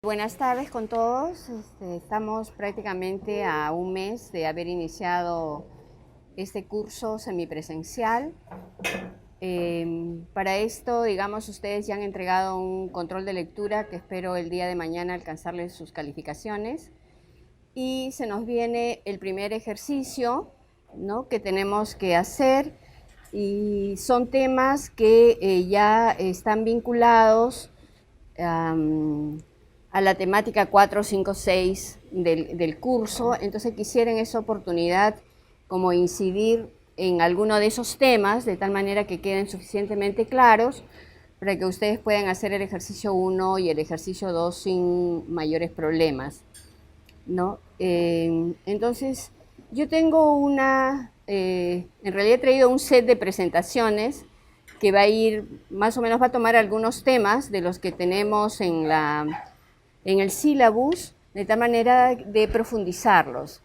Buenas tardes con todos. Estamos prácticamente a un mes de haber iniciado este curso semipresencial. Para esto, digamos, ustedes ya han entregado un control de lectura que espero el día de mañana alcanzarles sus calificaciones. Y se nos viene el primer ejercicio, ¿no?, que tenemos que hacer, y son temas que ya están vinculados a la temática 4, 5, 6 del curso. Entonces quisiera en esa oportunidad como incidir en alguno de esos temas de tal manera que queden suficientemente claros para que ustedes puedan hacer el ejercicio 1 y el ejercicio 2 sin mayores problemas, ¿no? Entonces yo tengo en realidad he traído un set de presentaciones que va a ir, más o menos va a tomar algunos temas de los que tenemos en el sílabus, de tal manera de profundizarlos.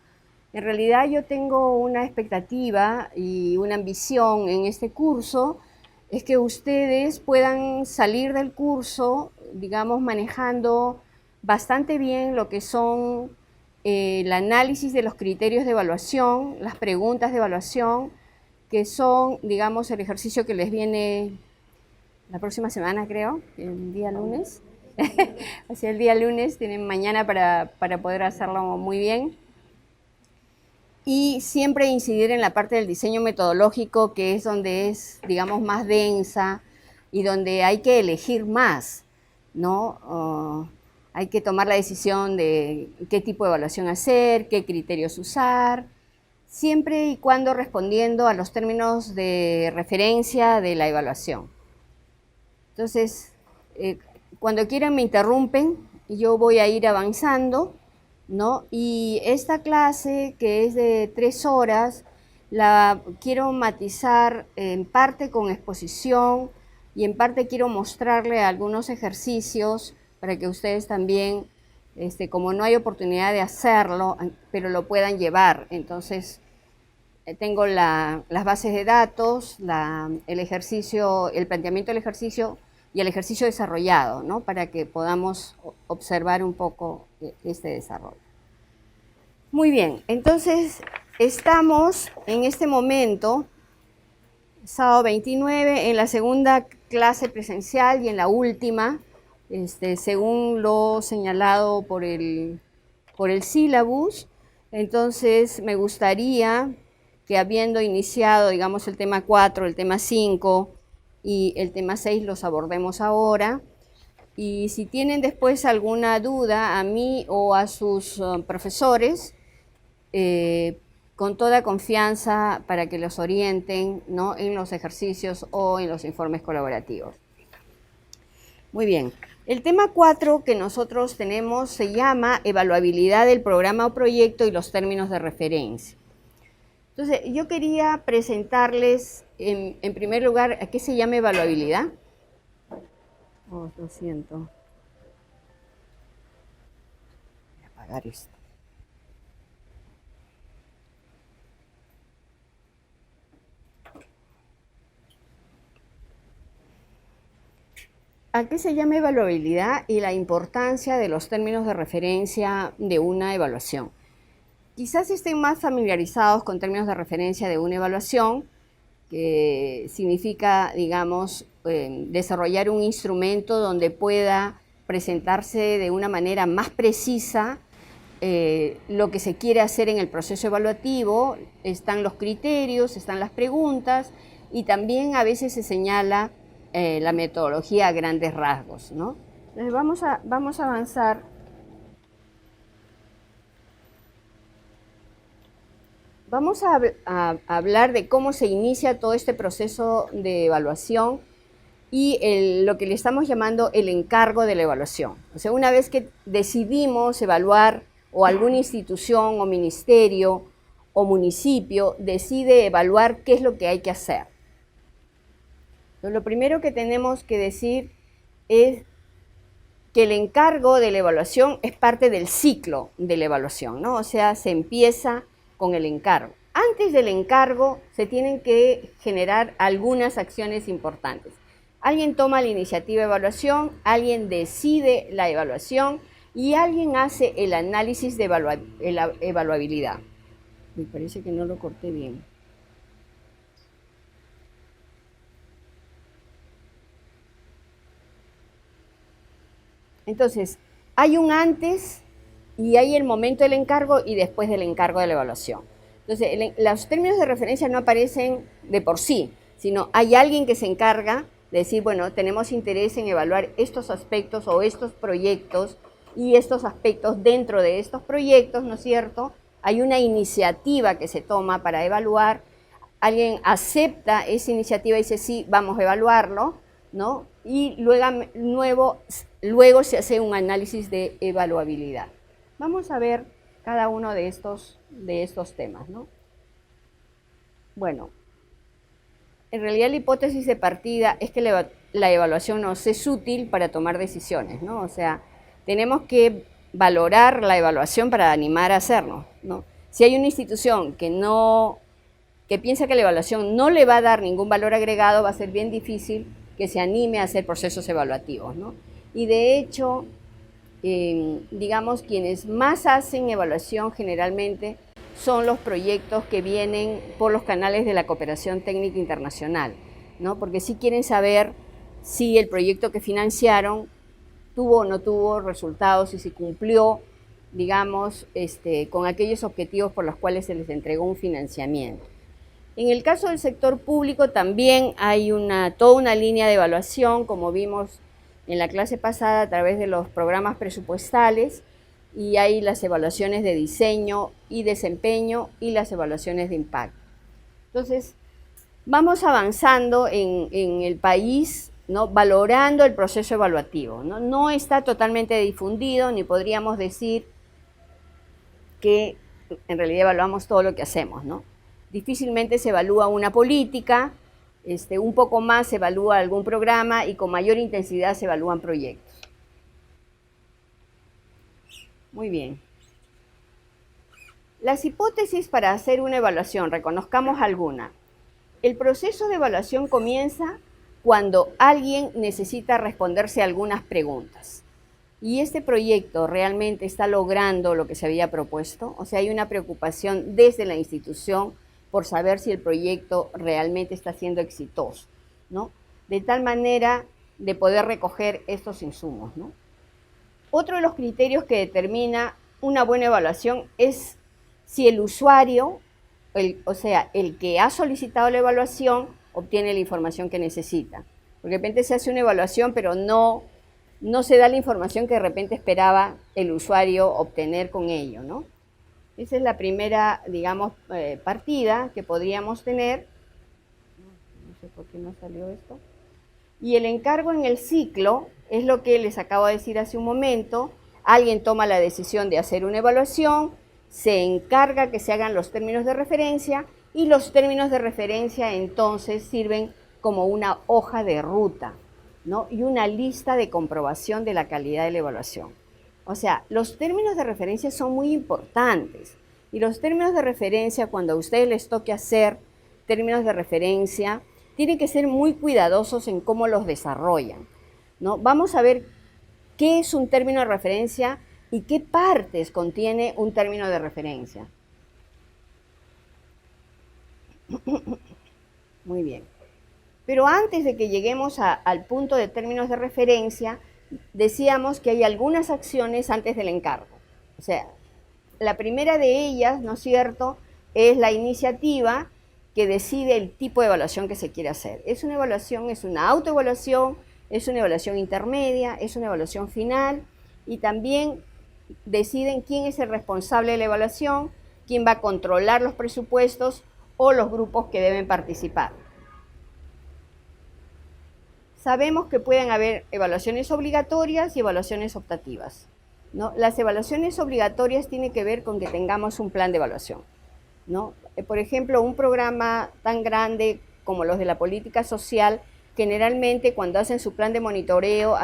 En realidad yo tengo una expectativa y una ambición en este curso, es que ustedes puedan salir del curso, digamos, manejando bastante bien lo que son el análisis de los criterios de evaluación, las preguntas de evaluación, que son, digamos, el ejercicio que les viene la próxima semana, creo, el día lunes. O sea, el día lunes tienen mañana para poder hacerlo muy bien. Y siempre incidir en la parte del diseño metodológico, que es donde es, digamos, más densa y donde hay que elegir más, ¿no? Hay que tomar la decisión de qué tipo de evaluación hacer, qué criterios usar, siempre y cuando respondiendo a los términos de referencia de la evaluación. Entonces, cuando quieran me interrumpen y yo voy a ir avanzando, ¿no? Y esta clase, que es de 3 horas, la quiero matizar en parte con exposición y en parte quiero mostrarle algunos ejercicios para que ustedes también, como no hay oportunidad de hacerlo, pero lo puedan llevar. Entonces, tengo las bases de datos, el ejercicio, el planteamiento del ejercicio y el ejercicio desarrollado, ¿no?, para que podamos observar un poco este desarrollo. Muy bien, entonces estamos en este momento, sábado 29, en la segunda clase presencial y en la última, según lo señalado por el sílabus. Entonces me gustaría que, habiendo iniciado, digamos, el tema 4, el tema 5 y el tema 6, los abordemos ahora. Y si tienen después alguna duda, a mí o a sus profesores, con toda confianza para que los orienten, ¿no?, en los ejercicios o en los informes colaborativos. Muy bien. El tema 4 que nosotros tenemos se llama evaluabilidad del programa o proyecto y los términos de referencia. Entonces, yo quería presentarles, en primer lugar, ¿a qué se llama evaluabilidad? Oh, lo siento. Voy a apagar esto. ¿A qué se llama evaluabilidad y la importancia de los términos de referencia de una evaluación? Quizás estén más familiarizados con términos de referencia de una evaluación, que significa, digamos, desarrollar un instrumento donde pueda presentarse de una manera más precisa lo que se quiere hacer en el proceso evaluativo. Están los criterios, están las preguntas y también a veces se señala la metodología a grandes rasgos, ¿no? Entonces vamos a avanzar. Vamos a hablar de cómo se inicia todo este proceso de evaluación y lo que le estamos llamando el encargo de la evaluación. O sea, una vez que decidimos evaluar, o alguna institución o ministerio o municipio decide evaluar qué es lo que hay que hacer. Entonces, lo primero que tenemos que decir es que el encargo de la evaluación es parte del ciclo de la evaluación, ¿no? O sea, se empieza con el encargo. Antes del encargo se tienen que generar algunas acciones importantes. Alguien toma la iniciativa de evaluación, alguien decide la evaluación y alguien hace el análisis de evaluabilidad. Me parece que no lo corté bien. Entonces, hay un antes y hay el momento del encargo y después del encargo de la evaluación. Entonces, los términos de referencia no aparecen de por sí, sino hay alguien que se encarga de decir, bueno, tenemos interés en evaluar estos aspectos o estos proyectos y estos aspectos dentro de estos proyectos, ¿no es cierto? Hay una iniciativa que se toma para evaluar, alguien acepta esa iniciativa y dice, sí, vamos a evaluarlo, ¿no? Y luego se hace un análisis de evaluabilidad. Vamos a ver cada uno de estos temas, ¿no? Bueno, en realidad la hipótesis de partida es que la evaluación nos es útil para tomar decisiones, ¿no? O sea, tenemos que valorar la evaluación para animar a hacerlo, ¿no? Si hay una institución que piensa que la evaluación no le va a dar ningún valor agregado, va a ser bien difícil que se anime a hacer procesos evaluativos, ¿no? Y de hecho, digamos, quienes más hacen evaluación generalmente son los proyectos que vienen por los canales de la cooperación técnica internacional, ¿no? Porque sí quieren saber si el proyecto que financiaron tuvo o no tuvo resultados, si se cumplió, digamos, con aquellos objetivos por los cuales se les entregó un financiamiento. En el caso del sector público también hay toda una línea de evaluación, como vimos en la clase pasada, a través de los programas presupuestales, y hay las evaluaciones de diseño y desempeño y las evaluaciones de impacto. Entonces, vamos avanzando en el país, ¿no? Valorando el proceso evaluativo, ¿no? No está totalmente difundido, ni podríamos decir que en realidad evaluamos todo lo que hacemos, ¿no? Difícilmente se evalúa una política, un poco más se evalúa algún programa y con mayor intensidad se evalúan proyectos. Muy bien. Las hipótesis para hacer una evaluación, reconozcamos alguna. El proceso de evaluación comienza cuando alguien necesita responderse a algunas preguntas. ¿Y este proyecto realmente está logrando lo que se había propuesto? O sea, hay una preocupación desde la institución por saber si el proyecto realmente está siendo exitoso, ¿no? De tal manera de poder recoger estos insumos, ¿no? Otro de los criterios que determina una buena evaluación es si el usuario, o sea, el que ha solicitado la evaluación, obtiene la información que necesita. Porque de repente se hace una evaluación, pero no se da la información que de repente esperaba el usuario obtener con ello, ¿no? Esa es la primera, digamos, partida que podríamos tener. No sé por qué no salió esto. Y el encargo en el ciclo es lo que les acabo de decir hace un momento. Alguien toma la decisión de hacer una evaluación, se encarga que se hagan los términos de referencia y los términos de referencia entonces sirven como una hoja de ruta, ¿no? Y una lista de comprobación de la calidad de la evaluación. O sea, los términos de referencia son muy importantes y los términos de referencia, cuando a ustedes les toque hacer términos de referencia, tienen que ser muy cuidadosos en cómo los desarrollan, ¿no? Vamos a ver qué es un término de referencia y qué partes contiene un término de referencia. Muy bien. Pero antes de que lleguemos al punto de términos de referencia, decíamos que hay algunas acciones antes del encargo. O sea, la primera de ellas, ¿no es cierto?, es la iniciativa que decide el tipo de evaluación que se quiere hacer. Es una evaluación, es una autoevaluación, es una evaluación intermedia, es una evaluación final, y también deciden quién es el responsable de la evaluación, quién va a controlar los presupuestos o los grupos que deben participar. Sabemos que pueden haber evaluaciones obligatorias y evaluaciones optativas, ¿no? Las evaluaciones obligatorias tienen que ver con que tengamos un plan de evaluación, ¿no? Por ejemplo, un programa tan grande como los de la política social, generalmente cuando hacen su plan de monitoreo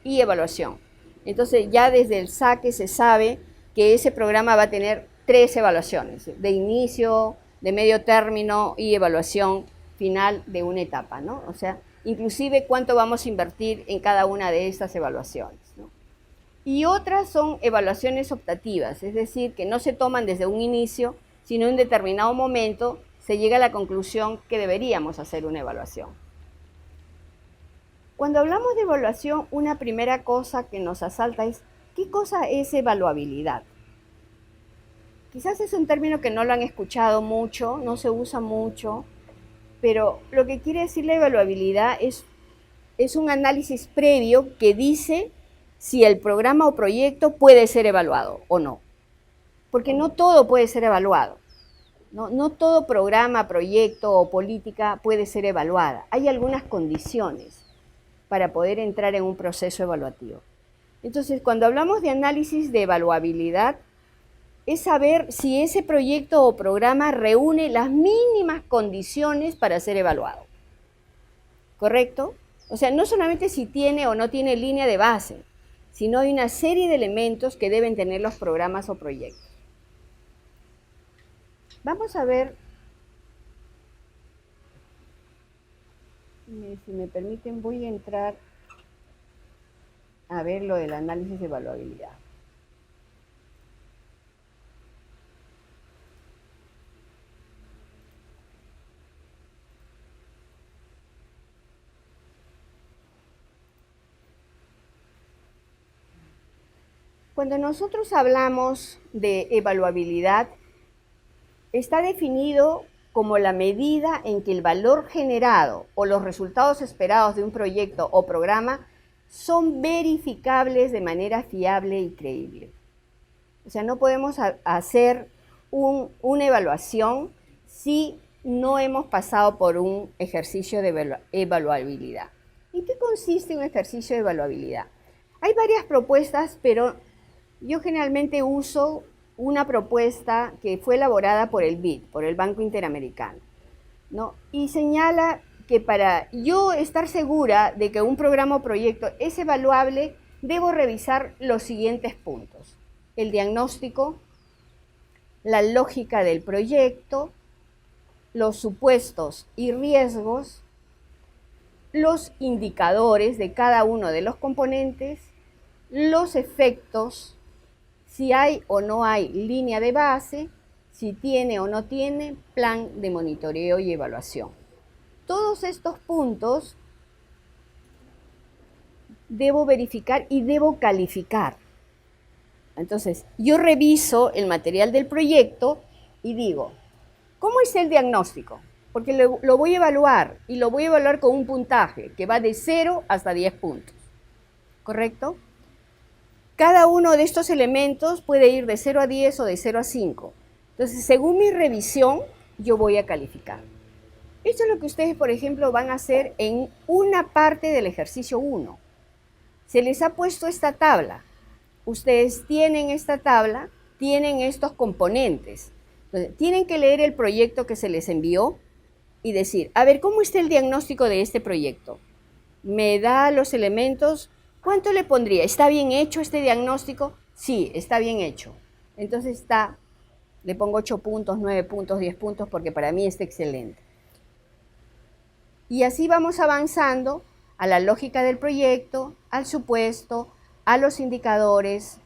y evaluación. Entonces ya desde el saque se sabe que ese programa va a tener 3 evaluaciones, de inicio, de medio término y evaluación final de una etapa, ¿no? O sea, inclusive cuánto vamos a invertir en cada una de estas evaluaciones, ¿no? Y otras son evaluaciones optativas, es decir, que no se toman desde un inicio, sino en un determinado momento se llega a la conclusión que deberíamos hacer una evaluación. Cuando hablamos de evaluación, una primera cosa que nos asalta es, ¿qué cosa es evaluabilidad? Quizás es un término que no lo han escuchado mucho, no se usa mucho, pero lo que quiere decir la evaluabilidad es un análisis previo que dice si el programa o proyecto puede ser evaluado o no. Porque no todo puede ser evaluado. No todo programa, proyecto o política puede ser evaluada. Hay algunas condiciones para poder entrar en un proceso evaluativo. Entonces, cuando hablamos de análisis de evaluabilidad, es saber si ese proyecto o programa reúne las mínimas condiciones para ser evaluado. ¿Correcto? O sea, no solamente si tiene o no tiene línea de base, sino hay una serie de elementos que deben tener los programas o proyectos. Vamos a ver, si me permiten, voy a entrar a ver lo del análisis de evaluabilidad. Cuando nosotros hablamos de evaluabilidad, está definido como la medida en que el valor generado o los resultados esperados de un proyecto o programa son verificables de manera fiable y creíble. O sea, no podemos hacer una evaluación si no hemos pasado por un ejercicio de evaluabilidad. ¿En qué consiste un ejercicio de evaluabilidad? Hay varias propuestas, pero yo generalmente uso una propuesta que fue elaborada por el BID, por el Banco Interamericano, ¿no? Y señala que para yo estar segura de que un programa o proyecto es evaluable, debo revisar los siguientes puntos: el diagnóstico, la lógica del proyecto, los supuestos y riesgos, los indicadores de cada uno de los componentes, los efectos, si hay o no hay línea de base, si tiene o no tiene plan de monitoreo y evaluación. Todos estos puntos debo verificar y debo calificar. Entonces, yo reviso el material del proyecto y digo, ¿cómo es el diagnóstico? Porque lo voy a evaluar y lo voy a evaluar con un puntaje que va de 0 hasta 10 puntos. ¿Correcto? Cada uno de estos elementos puede ir de 0 a 10 o de 0 a 5. Entonces, según mi revisión, yo voy a calificar. Esto es lo que ustedes, por ejemplo, van a hacer en una parte del ejercicio 1. Se les ha puesto esta tabla. Ustedes tienen esta tabla, tienen estos componentes. Entonces, tienen que leer el proyecto que se les envió y decir, a ver, ¿cómo está el diagnóstico de este proyecto? Me da los elementos. ¿Cuánto le pondría? ¿Está bien hecho este diagnóstico? Sí, está bien hecho. Entonces le pongo 8 puntos, 9 puntos, 10 puntos, porque para mí está excelente. Y así vamos avanzando a la lógica del proyecto, al supuesto, a los indicadores,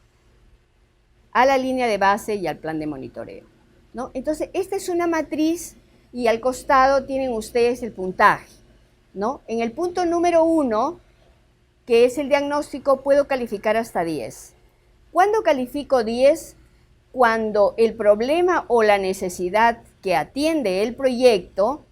a la línea de base y al plan de monitoreo, ¿no? Entonces, esta es una matriz y al costado tienen ustedes el puntaje, ¿no? En el punto número 1, que es el diagnóstico, puedo calificar hasta 10. ¿Cuándo califico 10? Cuando el problema o la necesidad que atiende el proyecto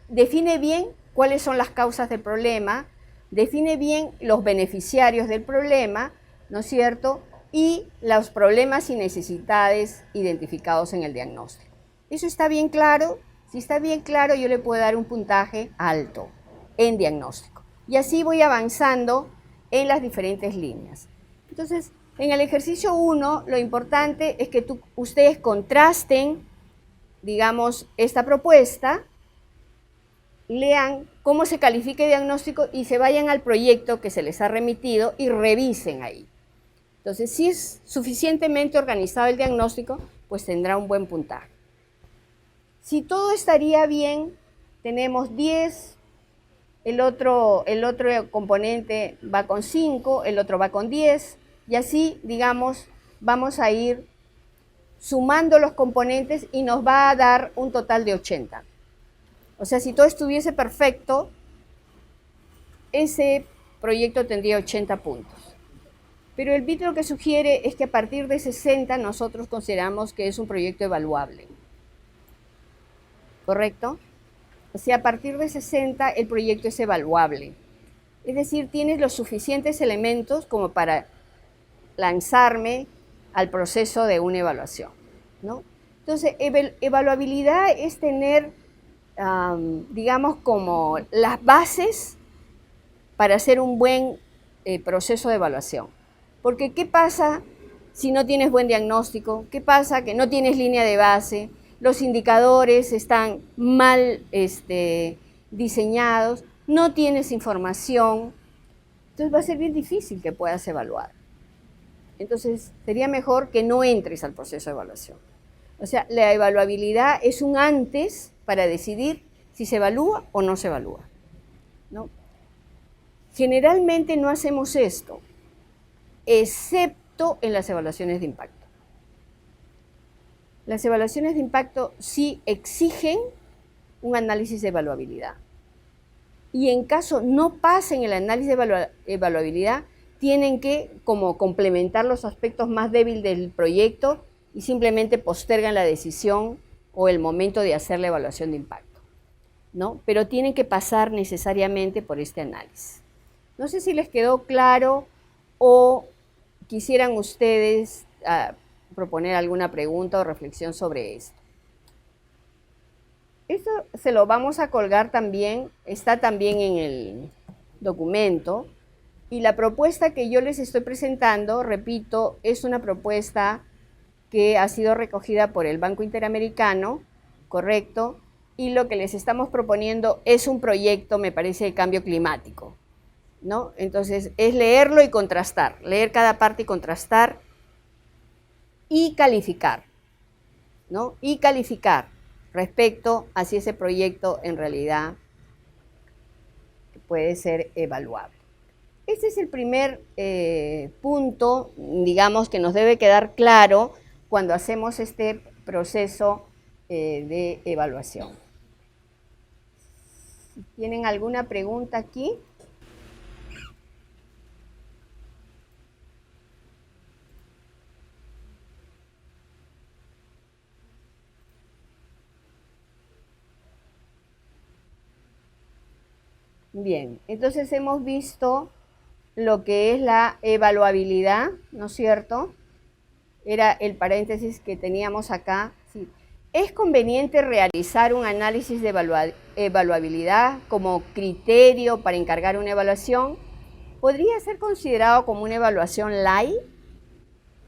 define bien cuáles son las causas del problema, define bien los beneficiarios del problema, ¿no es cierto? Y los problemas y necesidades identificados en el diagnóstico. ¿Eso está bien claro? Si está bien claro, yo le puedo dar un puntaje alto en diagnóstico. Y así voy avanzando en las diferentes líneas. Entonces, en el ejercicio 1, lo importante es que ustedes contrasten, digamos, esta propuesta, lean cómo se califica el diagnóstico y se vayan al proyecto que se les ha remitido y revisen ahí. Entonces, si es suficientemente organizado el diagnóstico, pues tendrá un buen puntaje. Si todo estaría bien, tenemos 10 el otro componente va con 5, el otro va con 10, y así, digamos, vamos a ir sumando los componentes y nos va a dar un total de 80. O sea, si todo estuviese perfecto, ese proyecto tendría 80 puntos. Pero el BIT lo que sugiere es que a partir de 60 nosotros consideramos que es un proyecto evaluable. ¿Correcto? O sea, a partir de 60 el proyecto es evaluable. Es decir, tienes los suficientes elementos como para lanzarme al proceso de una evaluación, ¿no? Entonces, evaluabilidad es tener, digamos, como las bases para hacer un buen proceso de evaluación. Porque, ¿qué pasa si no tienes buen diagnóstico? ¿Qué pasa que no tienes línea de base? Los indicadores están mal diseñados, no tienes información, entonces va a ser bien difícil que puedas evaluar. Entonces, sería mejor que no entres al proceso de evaluación. O sea, la evaluabilidad es un antes para decidir si se evalúa o no se evalúa, ¿no? Generalmente no hacemos esto, excepto en las evaluaciones de impacto. Las evaluaciones de impacto sí exigen un análisis de evaluabilidad. Y en caso no pasen el análisis de evaluabilidad, tienen que como complementar los aspectos más débiles del proyecto y simplemente postergan la decisión o el momento de hacer la evaluación de impacto, ¿no? Pero tienen que pasar necesariamente por este análisis. No sé si les quedó claro o quisieran ustedes proponer alguna pregunta o reflexión sobre esto. Esto se lo vamos a colgar también, está también en el documento, y la propuesta que yo les estoy presentando, repito, es una propuesta que ha sido recogida por el Banco Interamericano, correcto, y lo que les estamos proponiendo es un proyecto, me parece, de cambio climático, ¿no? Entonces, es leerlo y contrastar, leer cada parte y contrastar y calificar, ¿no? Y calificar respecto a si ese proyecto en realidad puede ser evaluable. Este es el primer punto, digamos, que nos debe quedar claro cuando hacemos este proceso de evaluación. ¿Tienen alguna pregunta aquí? Bien, entonces hemos visto lo que es la evaluabilidad, ¿no es cierto? Era el paréntesis que teníamos acá. Sí. ¿Es conveniente realizar un análisis de evaluabilidad como criterio para encargar una evaluación? ¿Podría ser considerado como una evaluación light?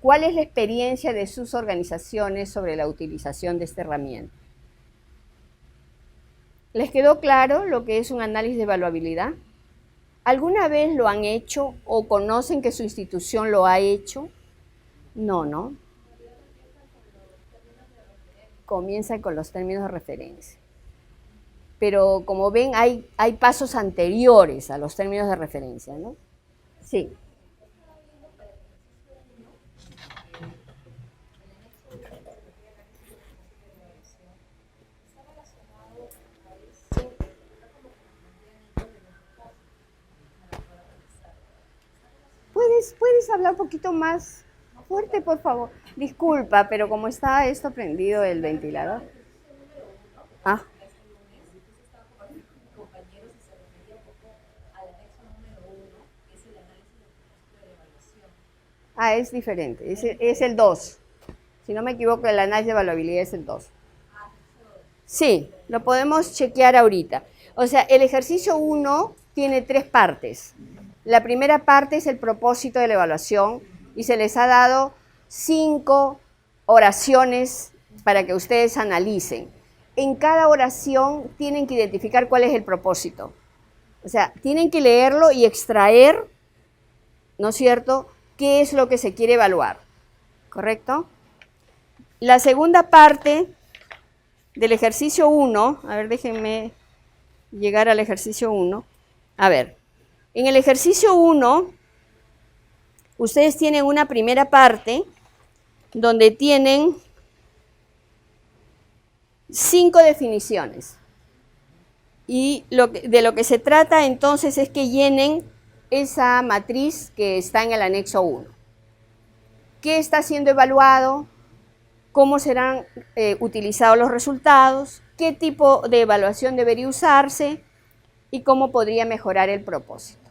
¿Cuál es la experiencia de sus organizaciones sobre la utilización de esta herramienta? ¿Les quedó claro lo que es un análisis de evaluabilidad? ¿Alguna vez lo han hecho o conocen que su institución lo ha hecho? No, ¿no? Comienza con los términos de referencia. Pero como ven, hay pasos anteriores a los términos de referencia, ¿no? Sí. ¿Puedes hablar un poquito más fuerte, por favor? Disculpa, pero como está esto prendido el ventilador. Ah. Ah, es diferente, es el 2. Si no me equivoco, el análisis de evaluabilidad es el 2. Sí, lo podemos chequear ahorita. O sea, el ejercicio 1 tiene 3 partes. La primera parte es el propósito de la evaluación y se les ha dado 5 oraciones para que ustedes analicen. En cada oración tienen que identificar cuál es el propósito. O sea, tienen que leerlo y extraer, ¿no es cierto?, qué es lo que se quiere evaluar. ¿Correcto? La segunda parte del ejercicio 1, a ver, déjenme llegar al ejercicio 1, A ver, en el ejercicio 1, ustedes tienen una primera parte donde tienen 5 definiciones. Y de lo que se trata entonces es que llenen esa matriz que está en el anexo 1. ¿Qué está siendo evaluado? ¿Cómo serán utilizados los resultados? ¿Qué tipo de evaluación debería usarse? Y cómo podría mejorar el propósito.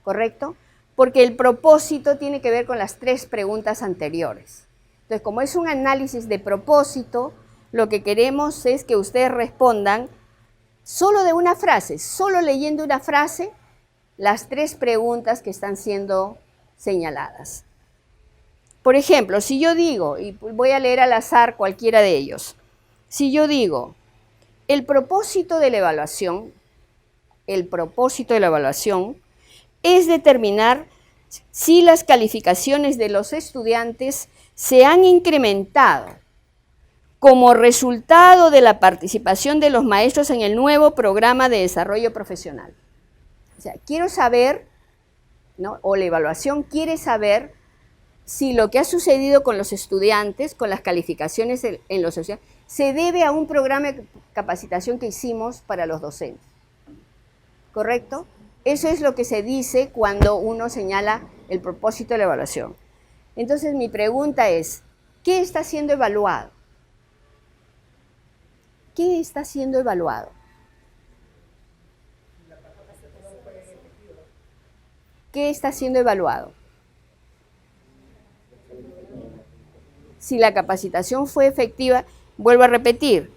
¿Correcto? Porque el propósito tiene que ver con las 3 preguntas anteriores. Entonces, como es un análisis de propósito, lo que queremos es que ustedes respondan solo de una frase, solo leyendo una frase, las 3 preguntas que están siendo señaladas. Por ejemplo, si yo digo, y voy a leer al azar cualquiera de ellos, si yo digo, el propósito de la evaluación es determinar si las calificaciones de los estudiantes se han incrementado como resultado de la participación de los maestros en el nuevo programa de desarrollo profesional. O sea, quiero saber, ¿no? O la evaluación quiere saber si lo que ha sucedido con los estudiantes, con las calificaciones en los estudiantes, se debe a un programa de capacitación que hicimos para los docentes. ¿Correcto? Eso es lo que se dice cuando uno señala el propósito de la evaluación. Entonces, mi pregunta es, ¿qué está siendo evaluado? ¿Qué está siendo evaluado? ¿Qué está siendo evaluado? Si la capacitación fue efectiva, vuelvo a repetir,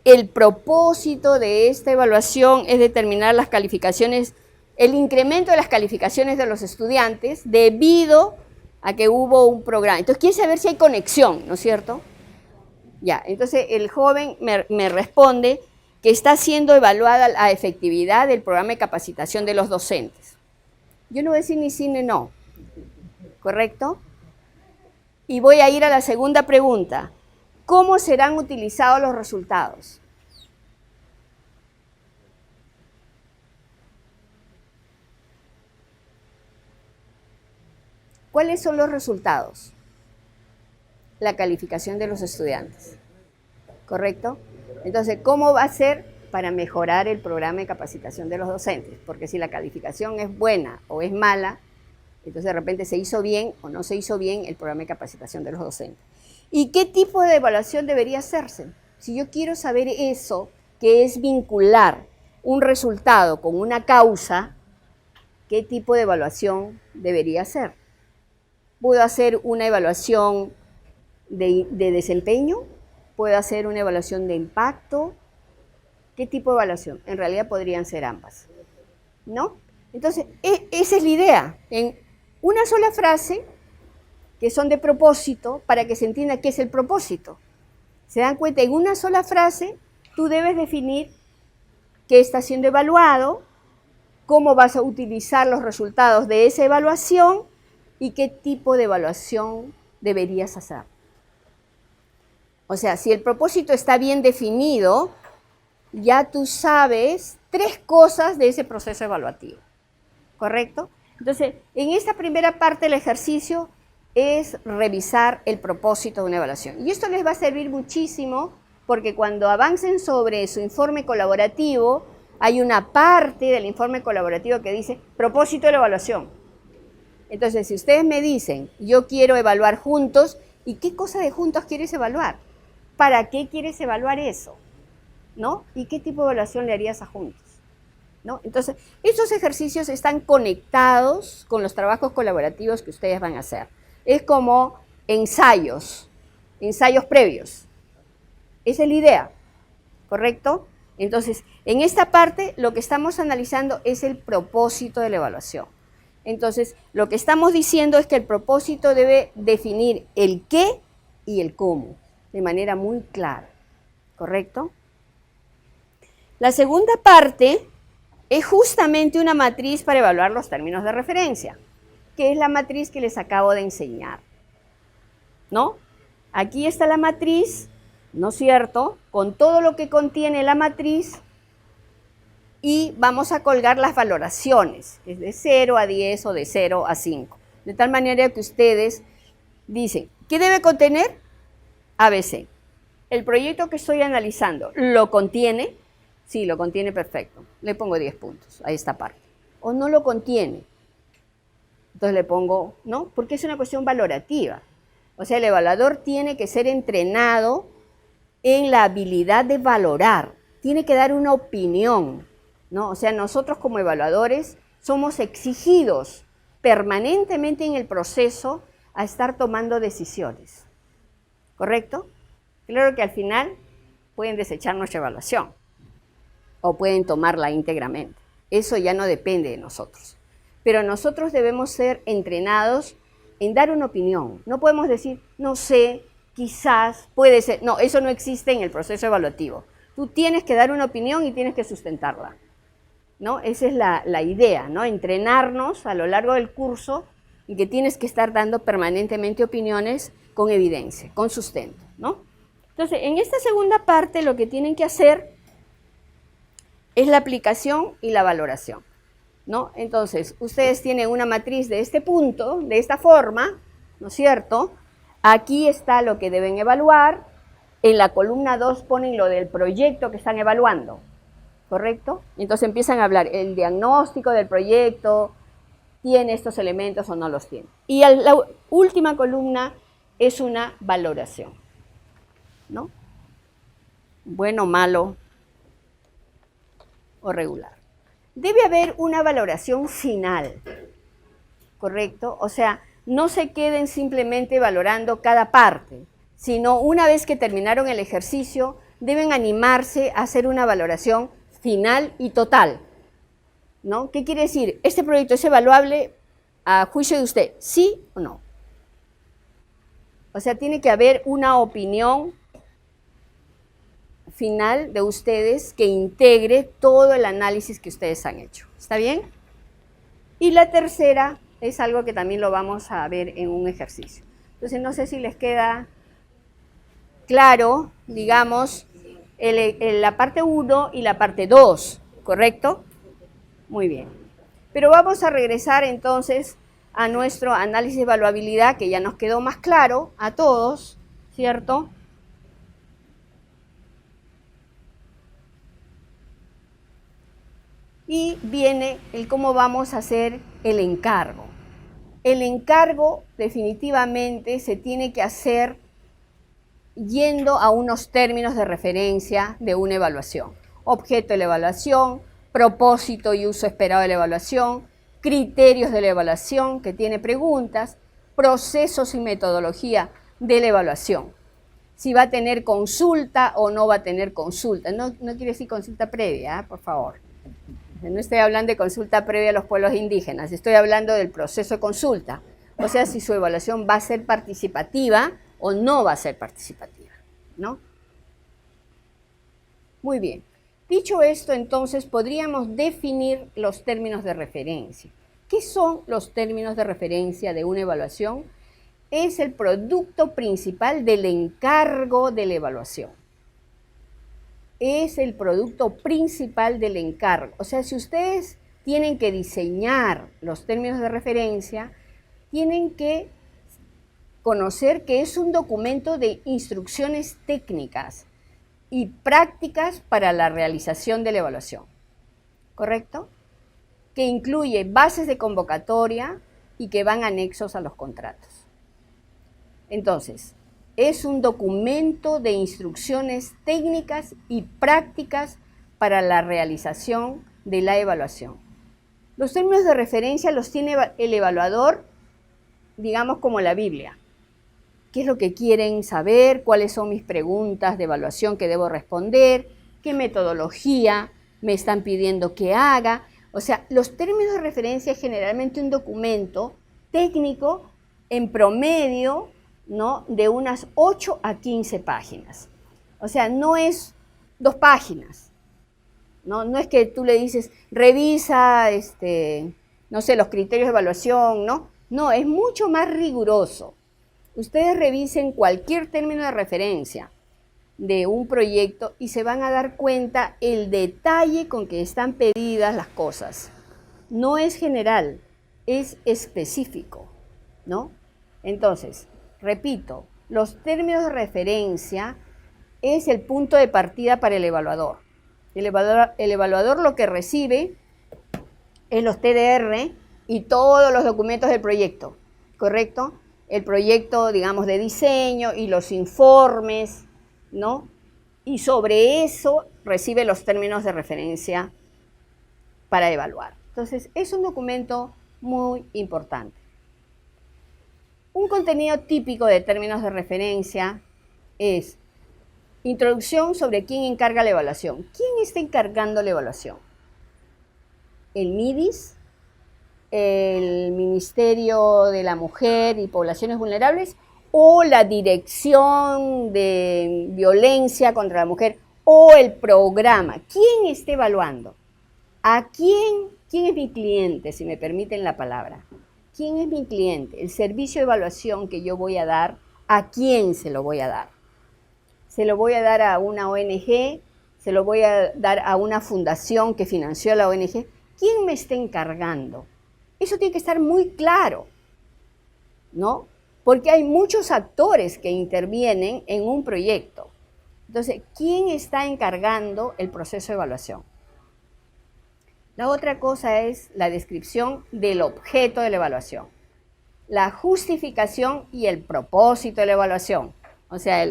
el propósito de esta evaluación es determinar las calificaciones, el incremento de las calificaciones de los estudiantes debido a que hubo un programa. Entonces, quiere saber si hay conexión, ¿no es cierto? Ya, entonces el joven me responde que está siendo evaluada la efectividad del programa de capacitación de los docentes. Yo no voy a decir ni sí ni no, ¿correcto? Y voy a ir a la segunda pregunta. ¿Cómo serán utilizados los resultados? ¿Cuáles son los resultados? La calificación de los estudiantes, ¿correcto? Entonces, ¿cómo va a ser para mejorar el programa de capacitación de los docentes? Porque si la calificación es buena o es mala, entonces de repente se hizo bien o no se hizo bien el programa de capacitación de los docentes. ¿Y qué tipo de evaluación debería hacerse? Si yo quiero saber eso, que es vincular un resultado con una causa, ¿qué tipo de evaluación debería hacer? ¿Puedo hacer una evaluación de desempeño? ¿Puedo hacer una evaluación de impacto? ¿Qué tipo de evaluación? En realidad podrían ser ambas, ¿no? Entonces, esa es la idea. En una sola frase, que son de propósito, para que se entienda qué es el propósito. ¿Se dan cuenta? En una sola frase, tú debes definir qué está siendo evaluado, cómo vas a utilizar los resultados de esa evaluación y qué tipo de evaluación deberías hacer. O sea, si el propósito está bien definido, ya tú sabes 3 cosas de ese proceso evaluativo, ¿correcto? Entonces, en esta primera parte del ejercicio es revisar el propósito de una evaluación. Y esto les va a servir muchísimo porque cuando avancen sobre su informe colaborativo, hay una parte del informe colaborativo que dice propósito de la evaluación. Entonces, si ustedes me dicen, yo quiero evaluar juntos, ¿y qué cosa de juntos quieres evaluar? ¿Para qué quieres evaluar eso? ¿No? ¿Y qué tipo de evaluación le harías a juntos? ¿No? Entonces, estos ejercicios están conectados con los trabajos colaborativos que ustedes van a hacer. Es como ensayos previos. Esa es la idea, ¿correcto? Entonces, en esta parte lo que estamos analizando es el propósito de la evaluación. Entonces, lo que estamos diciendo es que el propósito debe definir el qué y el cómo, de manera muy clara, ¿correcto? La segunda parte es justamente una matriz para evaluar los términos de referencia, que es la matriz que les acabo de enseñar, ¿no? Aquí está la matriz, ¿no es cierto? Con todo lo que contiene la matriz, y vamos a colgar las valoraciones, es de 0 a 10 o de 0 a 5. De tal manera que ustedes dicen, ¿qué debe contener? ABC. ¿El proyecto que estoy analizando lo contiene? Sí, lo contiene, perfecto. Le pongo 10 puntos a esta parte. ¿O no lo contiene? Entonces le pongo, ¿no? Porque es una cuestión valorativa. O sea, el evaluador tiene que ser entrenado en la habilidad de valorar. Tiene que dar una opinión, ¿no? O sea, nosotros como evaluadores somos exigidos permanentemente en el proceso a estar tomando decisiones. ¿Correcto? Claro que al final pueden desechar nuestra evaluación o pueden tomarla íntegramente. Eso ya no depende de nosotros. Pero nosotros debemos ser entrenados en dar una opinión. No podemos decir, no sé, quizás, puede ser. No, eso no existe en el proceso evaluativo. Tú tienes que dar una opinión y tienes que sustentarla, ¿no? Esa es la idea, ¿no? Entrenarnos a lo largo del curso y que tienes que estar dando permanentemente opiniones con evidencia, con sustento, ¿no? Entonces, en esta segunda parte lo que tienen que hacer es la aplicación y la valoración, ¿no? Entonces, ustedes tienen una matriz de este punto, de esta forma, ¿no es cierto? Aquí está lo que deben evaluar. En la columna 2 ponen lo del proyecto que están evaluando, ¿correcto? Entonces empiezan a hablar el diagnóstico del proyecto, ¿tiene estos elementos o no los tiene? Y la última columna es una valoración, ¿no? Bueno, malo o regular. Debe haber una valoración final, ¿correcto? O sea, no se queden simplemente valorando cada parte, sino una vez que terminaron el ejercicio, deben animarse a hacer una valoración final y total, ¿no? ¿Qué quiere decir? ¿Este proyecto es evaluable a juicio de usted? ¿Sí o no? O sea, tiene que haber una opinión final de ustedes que integre todo el análisis que ustedes han hecho. ¿Está bien? Y la tercera es algo que también lo vamos a ver en un ejercicio. Entonces, no sé si les queda claro, digamos, la parte 1 y la parte 2, ¿correcto? Muy bien. Pero vamos a regresar entonces a nuestro análisis de evaluabilidad, que ya nos quedó más claro a todos, ¿cierto? Y viene el cómo vamos a hacer el encargo. El encargo definitivamente se tiene que hacer yendo a unos términos de referencia de una evaluación. Objeto de la evaluación, propósito y uso esperado de la evaluación, criterios de la evaluación, que tiene preguntas, procesos y metodología de la evaluación. Si va a tener consulta o no va a tener consulta. No quiere decir consulta previa, por favor. No estoy hablando de consulta previa a los pueblos indígenas, estoy hablando del proceso de consulta. O sea, si su evaluación va a ser participativa o no va a ser participativa, ¿no? Muy bien. Dicho esto, entonces, podríamos definir los términos de referencia. ¿Qué son los términos de referencia de una evaluación? Es el producto principal del encargo de la evaluación. Es el producto principal del encargo. O sea, si ustedes tienen que diseñar los términos de referencia, tienen que conocer que es un documento de instrucciones técnicas y prácticas para la realización de la evaluación, ¿correcto? Que incluye bases de convocatoria y que van anexos a los contratos. Entonces, es un documento de instrucciones técnicas y prácticas para la realización de la evaluación. Los términos de referencia los tiene el evaluador, digamos, como la Biblia. ¿Qué es lo que quieren saber? ¿Cuáles son mis preguntas de evaluación que debo responder? ¿Qué metodología me están pidiendo que haga? O sea, los términos de referencia es generalmente un documento técnico en promedio, ¿no?, de unas 8 a 15 páginas. O sea, no es 2 páginas. No es que tú le dices, revisa, no sé, los criterios de evaluación, ¿no? No, es mucho más riguroso. Ustedes revisen cualquier término de referencia de un proyecto y se van a dar cuenta el detalle con que están pedidas las cosas. No es general, es específico, ¿no? Entonces, repito, los términos de referencia es el punto de partida para el evaluador. El evaluador lo que recibe es los TDR y todos los documentos del proyecto, ¿correcto? El proyecto, digamos, de diseño y los informes, ¿no? Y sobre eso recibe los términos de referencia para evaluar. Entonces, es un documento muy importante. Un contenido típico de términos de referencia es introducción sobre quién encarga la evaluación. ¿Quién está encargando la evaluación? ¿El MIDIS? ¿El Ministerio de la Mujer y Poblaciones Vulnerables? ¿O la Dirección de Violencia contra la Mujer? ¿O el programa? ¿Quién está evaluando? ¿A quién? ¿Quién es mi cliente, si me permiten la palabra? ¿Quién es mi cliente? El servicio de evaluación que yo voy a dar, ¿a quién se lo voy a dar? ¿Se lo voy a dar a una ONG? ¿Se lo voy a dar a una fundación que financió a la ONG? ¿Quién me está encargando? Eso tiene que estar muy claro, ¿no? Porque hay muchos actores que intervienen en un proyecto. Entonces, ¿quién está encargando el proceso de evaluación? La otra cosa es la descripción del objeto de la evaluación, la justificación y el propósito de la evaluación. O sea,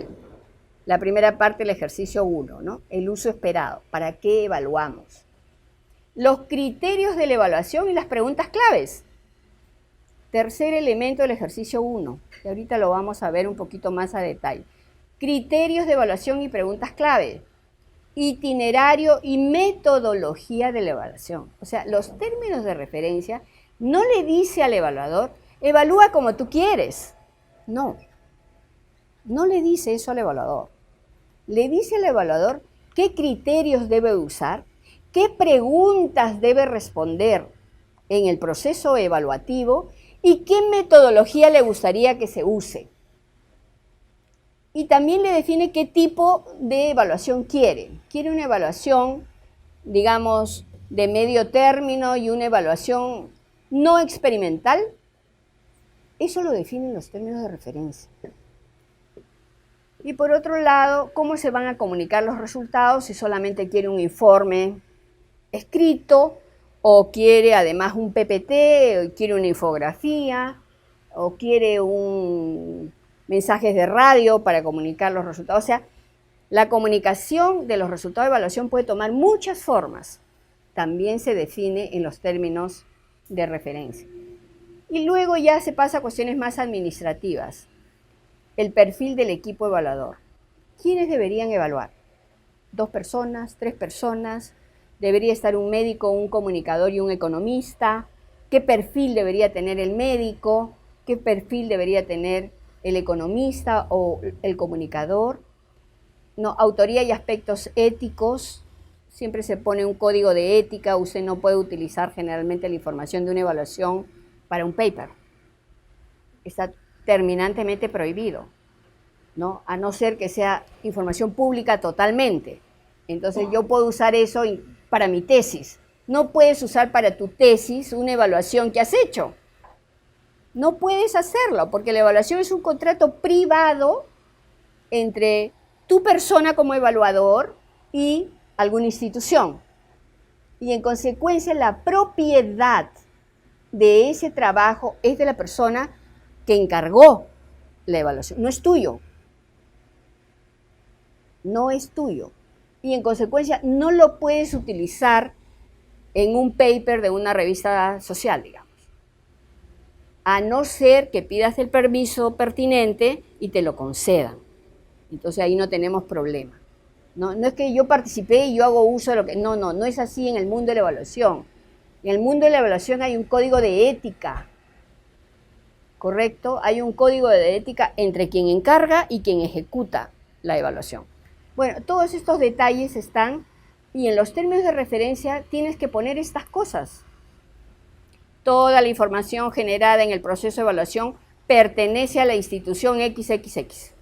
la primera parte del ejercicio 1, ¿no? El uso esperado. ¿Para qué evaluamos? Los criterios de la evaluación y las preguntas claves. Tercer elemento del ejercicio 1, que ahorita lo vamos a ver un poquito más a detalle. Criterios de evaluación y preguntas clave. Itinerario y metodología de la evaluación. O sea, los términos de referencia no le dice al evaluador, evalúa como tú quieres. No, no le dice eso al evaluador. Le dice al evaluador qué criterios debe usar, qué preguntas debe responder en el proceso evaluativo y qué metodología le gustaría que se use. Y también le define qué tipo de evaluación quiere. Quiere una evaluación, digamos, de medio término y una evaluación no experimental. Eso lo definen los términos de referencia. Y por otro lado, ¿cómo se van a comunicar los resultados? Si solamente quiere un informe escrito, o quiere además un PPT, o quiere una infografía, o quiere mensajes de radio para comunicar los resultados. O sea, la comunicación de los resultados de evaluación puede tomar muchas formas. También se define en los términos de referencia. Y luego ya se pasa a cuestiones más administrativas. El perfil del equipo evaluador. ¿Quiénes deberían evaluar? 2 personas, 3 personas. ¿Debería estar un médico, un comunicador y un economista? ¿Qué perfil debería tener el médico? ¿Qué perfil debería tener el economista o el comunicador? No, autoría y aspectos éticos. Siempre se pone un código de ética. Usted no puede utilizar generalmente la información de una evaluación para un paper. Está terminantemente prohibido, ¿no? A no ser que sea información pública totalmente. Entonces yo puedo usar eso para mi tesis. No puedes usar para tu tesis una evaluación que has hecho. No puedes hacerlo, porque la evaluación es un contrato privado entre tu persona como evaluador y alguna institución. Y en consecuencia la propiedad de ese trabajo es de la persona que encargó la evaluación. No es tuyo. No es tuyo. Y en consecuencia no lo puedes utilizar en un paper de una revista social, digamos. A no ser que pidas el permiso pertinente y te lo concedan. Entonces ahí no tenemos problema. No es que yo participé y yo hago uso de lo que... No es así en el mundo de la evaluación. En el mundo de la evaluación hay un código de ética, ¿correcto? Hay un código de ética entre quien encarga y quien ejecuta la evaluación. Bueno, todos estos detalles están, y en los términos de referencia tienes que poner estas cosas. Toda la información generada en el proceso de evaluación pertenece a la institución XXX.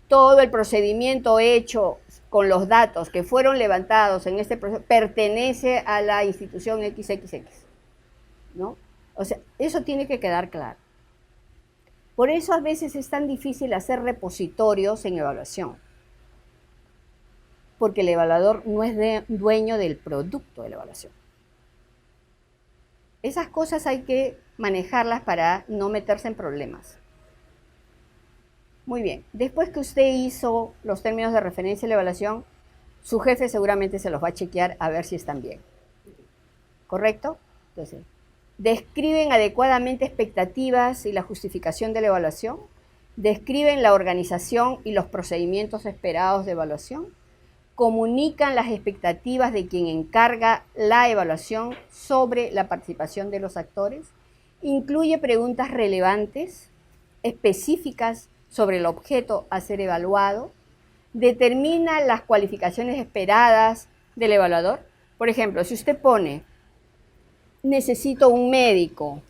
todo el procedimiento hecho con los datos que fueron levantados en este proceso pertenece a la institución XXX, ¿no? O sea, eso tiene que quedar claro. Por eso a veces es tan difícil hacer repositorios en evaluación, porque el evaluador no es dueño del producto de la evaluación. Esas cosas hay que manejarlas para no meterse en problemas. Muy bien, después que usted hizo los términos de referencia y la evaluación, su jefe seguramente se los va a chequear a ver si están bien. ¿Correcto? Entonces, describen adecuadamente expectativas y la justificación de la evaluación, describen la organización y los procedimientos esperados de evaluación, comunican las expectativas de quien encarga la evaluación sobre la participación de los actores, incluye preguntas relevantes, específicas sobre el objeto a ser evaluado, determina las cualificaciones esperadas del evaluador. Por ejemplo, si usted pone, necesito un médico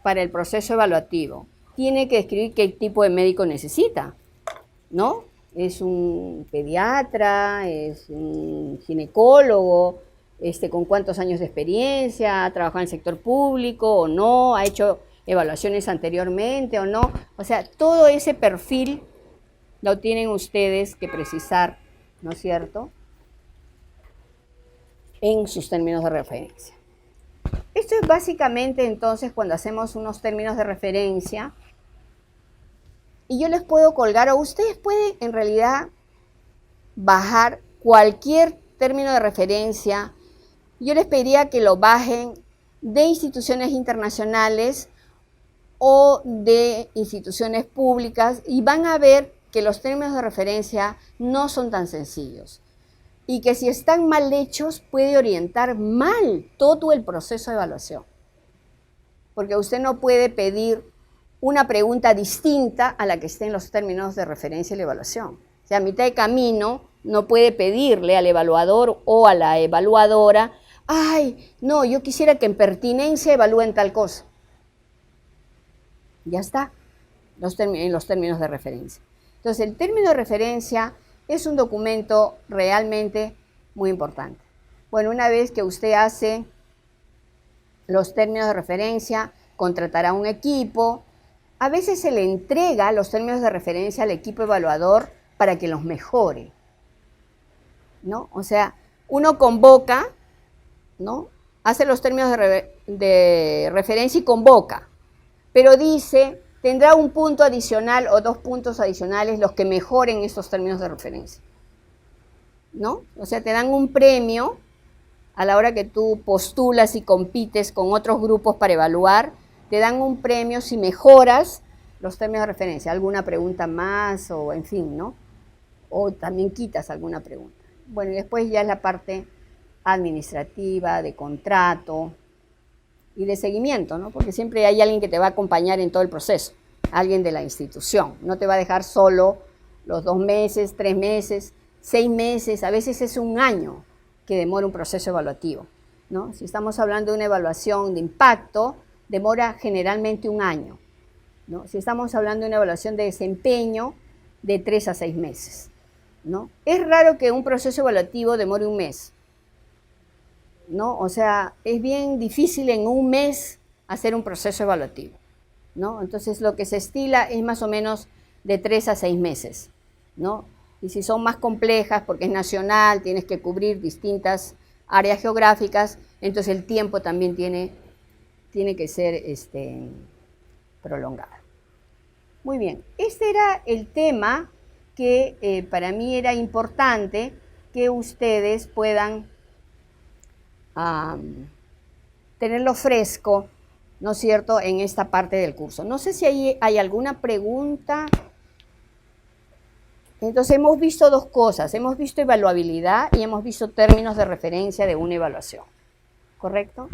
para el proceso evaluativo, tiene que describir qué tipo de médico necesita, ¿no? ¿Es un pediatra? ¿Es un ginecólogo? ¿Con cuántos años de experiencia? ¿Ha trabajado en el sector público o no? ¿Ha hecho evaluaciones anteriormente o no? O sea, todo ese perfil lo tienen ustedes que precisar, ¿no es cierto?, en sus términos de referencia. Esto es básicamente entonces cuando hacemos unos términos de referencia. Y yo les puedo colgar, o ustedes pueden en realidad bajar cualquier término de referencia. Yo les pediría que lo bajen de instituciones internacionales o de instituciones públicas y van a ver que los términos de referencia no son tan sencillos y que si están mal hechos puede orientar mal todo el proceso de evaluación. Porque usted no puede pedir una pregunta distinta a la que esté en los términos de referencia y la evaluación. O sea, a mitad de camino no puede pedirle al evaluador o a la evaluadora, ay, no, yo quisiera que en pertinencia evalúen tal cosa. Ya está, en los términos de referencia. Entonces, el término de referencia es un documento realmente muy importante. Bueno, una vez que usted hace los términos de referencia, contratará un equipo. A veces se le entrega los términos de referencia al equipo evaluador para que los mejore, ¿no? O sea, uno convoca, ¿no? Hace los términos de referencia y convoca, pero dice, tendrá un punto adicional o 2 puntos adicionales los que mejoren estos términos de referencia, ¿no? O sea, te dan un premio a la hora que tú postulas y compites con otros grupos para evaluar, te dan un premio si mejoras los términos de referencia, alguna pregunta más o en fin, ¿no? O también quitas alguna pregunta. Bueno, y después ya es la parte administrativa, de contrato y de seguimiento, ¿no? Porque siempre hay alguien que te va a acompañar en todo el proceso, alguien de la institución, no te va a dejar solo los 2 meses, 3 meses, 6 meses, a veces es un año que demora un proceso evaluativo, ¿no? Si estamos hablando de una evaluación de impacto, demora generalmente un año, ¿no? Si estamos hablando de una evaluación de desempeño, de 3 a 6 meses, ¿no? Es raro que un proceso evaluativo demore un mes, ¿no? O sea, es bien difícil en un mes hacer un proceso evaluativo, ¿no? Entonces, lo que se estila es más o menos de 3 a 6 meses, ¿no? Y si son más complejas, porque es nacional, tienes que cubrir distintas áreas geográficas, entonces el tiempo también tiene que ser prolongado. Muy bien, este era el tema que para mí era importante que ustedes puedan tenerlo fresco, ¿no es cierto?, en esta parte del curso. No sé si hay alguna pregunta. Entonces hemos visto 2 cosas, hemos visto evaluabilidad y hemos visto términos de referencia de una evaluación, ¿correcto?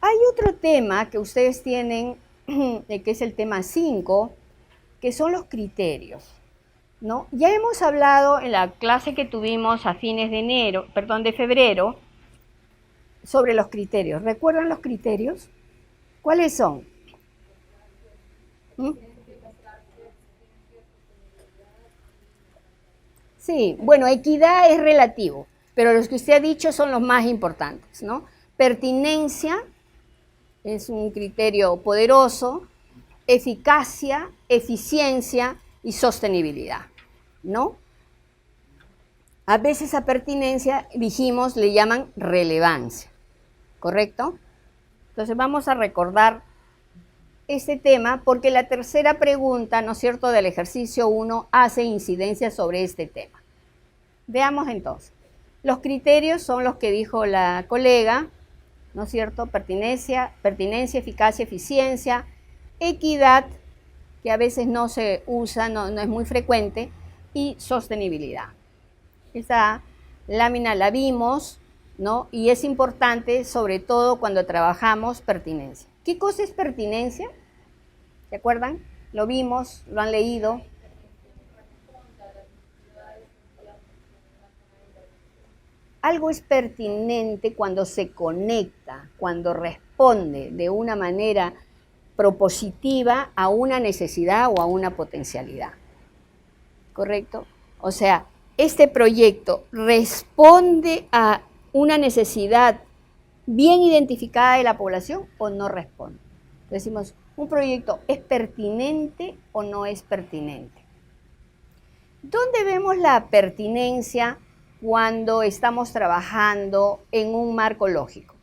Hay otro tema que ustedes tienen, que es el tema 5, que son los criterios, ¿no? Ya hemos hablado en la clase que tuvimos a fines de febrero, sobre los criterios. ¿Recuerdan los criterios? ¿Cuáles son? Sí, bueno, equidad es relativo, pero los que usted ha dicho son los más importantes, ¿no? Pertinencia es un criterio poderoso, eficacia, eficiencia y sostenibilidad, ¿no? A veces a pertinencia, dijimos, le llaman relevancia, ¿correcto? Entonces vamos a recordar este tema porque la tercera pregunta, ¿no es cierto?, del ejercicio 1 hace incidencia sobre este tema. Veamos entonces. Los criterios son los que dijo la colega, ¿no es cierto? Pertinencia, eficacia, eficiencia, equidad, que a veces no se usa, no es muy frecuente, y sostenibilidad. Esa lámina la vimos, ¿no? Y es importante, sobre todo cuando trabajamos pertinencia. ¿Qué cosa es pertinencia? ¿Se acuerdan? Lo vimos, lo han leído. Algo es pertinente cuando se conecta, cuando responde de una manera propositiva a una necesidad o a una potencialidad. ¿Correcto? O sea, este proyecto responde a una necesidad bien identificada de la población o no responde. Decimos, ¿un proyecto es pertinente o no es pertinente? ¿Dónde vemos la pertinencia cuando estamos trabajando en un marco lógico?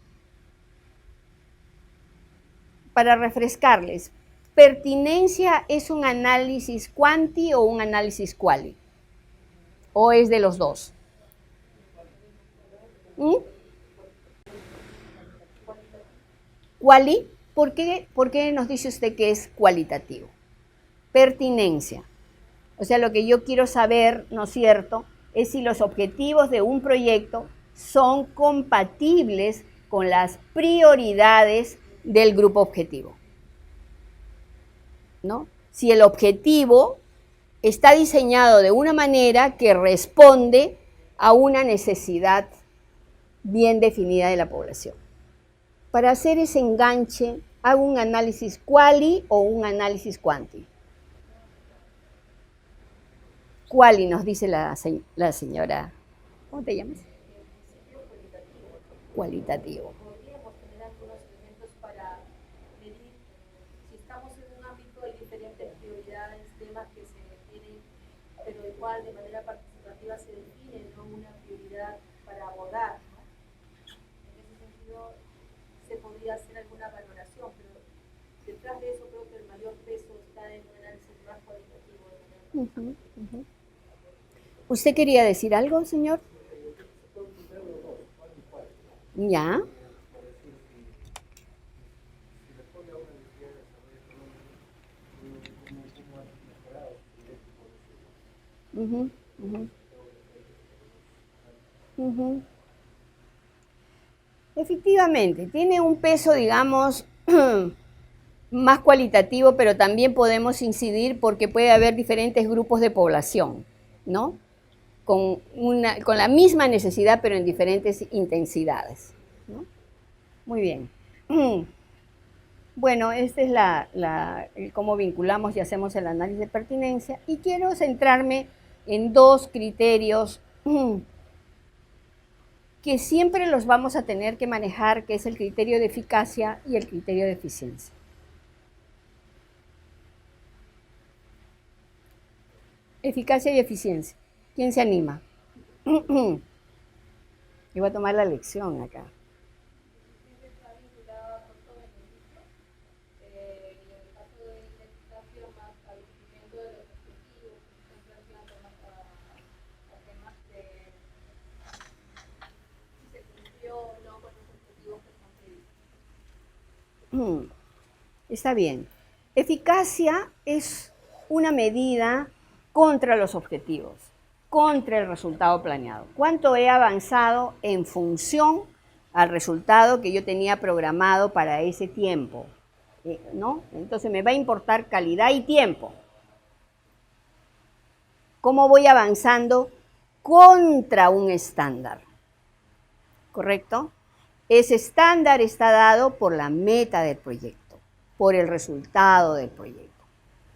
Para refrescarles, ¿pertinencia es un análisis quanti o un análisis quali? ¿O es de los dos? Quali, ¿por qué nos dice usted que es cualitativo? Pertinencia. O sea, lo que yo quiero saber, ¿no es cierto?, es si los objetivos de un proyecto son compatibles con las prioridades del grupo objetivo, ¿no? Si el objetivo está diseñado de una manera que responde a una necesidad bien definida de la población. Para hacer ese enganche, hago un análisis quali o un análisis quanti. Quali nos dice la señora, ¿cómo te llamas? Cualitativo. Podríamos tener algunos elementos para medir si estamos en un ámbito de diferentes prioridades, temas que se tienen, pero igual de manera participativa se define, ¿no?, una prioridad para abordar, ¿no? En ese sentido se podría hacer alguna valoración, pero detrás de eso creo que el mayor peso está en un análisis más cualitativo. ¿Usted quería decir algo, señor? ¿Ya? Efectivamente, tiene un peso, digamos, más cualitativo, pero también podemos incidir porque puede haber diferentes grupos de población, ¿no? Con la misma necesidad, pero en diferentes intensidades, ¿no? Muy bien. Bueno, este es cómo vinculamos y hacemos el análisis de pertinencia. Y quiero centrarme en dos criterios que siempre los vamos a tener que manejar, que es el criterio de eficacia y el criterio de eficiencia. Eficacia y eficiencia. ¿Quién se anima? Yo voy a tomar la lección acá. Está bien. Eficacia es una medida contra los objetivos, contra el resultado planeado. ¿Cuánto he avanzado en función al resultado que yo tenía programado para ese tiempo? ¿No? Entonces me va a importar calidad y tiempo. ¿Cómo voy avanzando contra un estándar? ¿Correcto? Ese estándar está dado por la meta del proyecto, por el resultado del proyecto,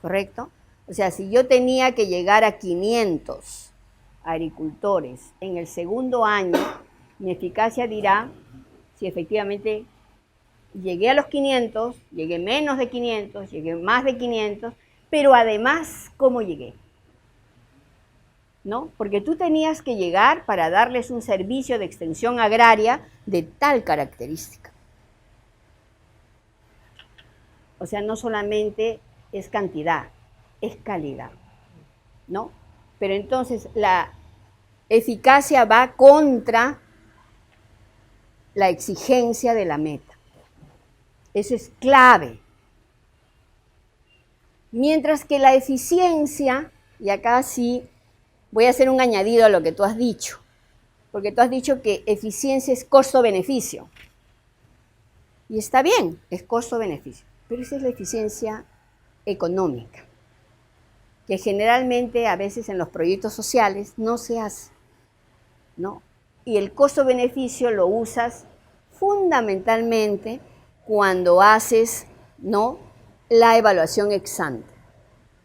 ¿correcto? O sea, si yo tenía que llegar a 500 agricultores en el segundo año, mi eficacia dirá si efectivamente llegué a los 500, llegué menos de 500, llegué más de 500, pero además, ¿cómo llegué? ¿No? Porque tú tenías que llegar para darles un servicio de extensión agraria de tal característica. O sea, no solamente es cantidad, es calidad, ¿no? Pero entonces la eficacia va contra la exigencia de la meta. Eso es clave. Mientras que la eficiencia, y acá sí voy a hacer un añadido a lo que tú has dicho, porque tú has dicho que eficiencia es costo-beneficio. Y está bien, es costo-beneficio, pero esa es la eficiencia económica, que generalmente a veces en los proyectos sociales no se hace, ¿no? Y el costo-beneficio lo usas fundamentalmente cuando haces, ¿no?, la evaluación ex ante,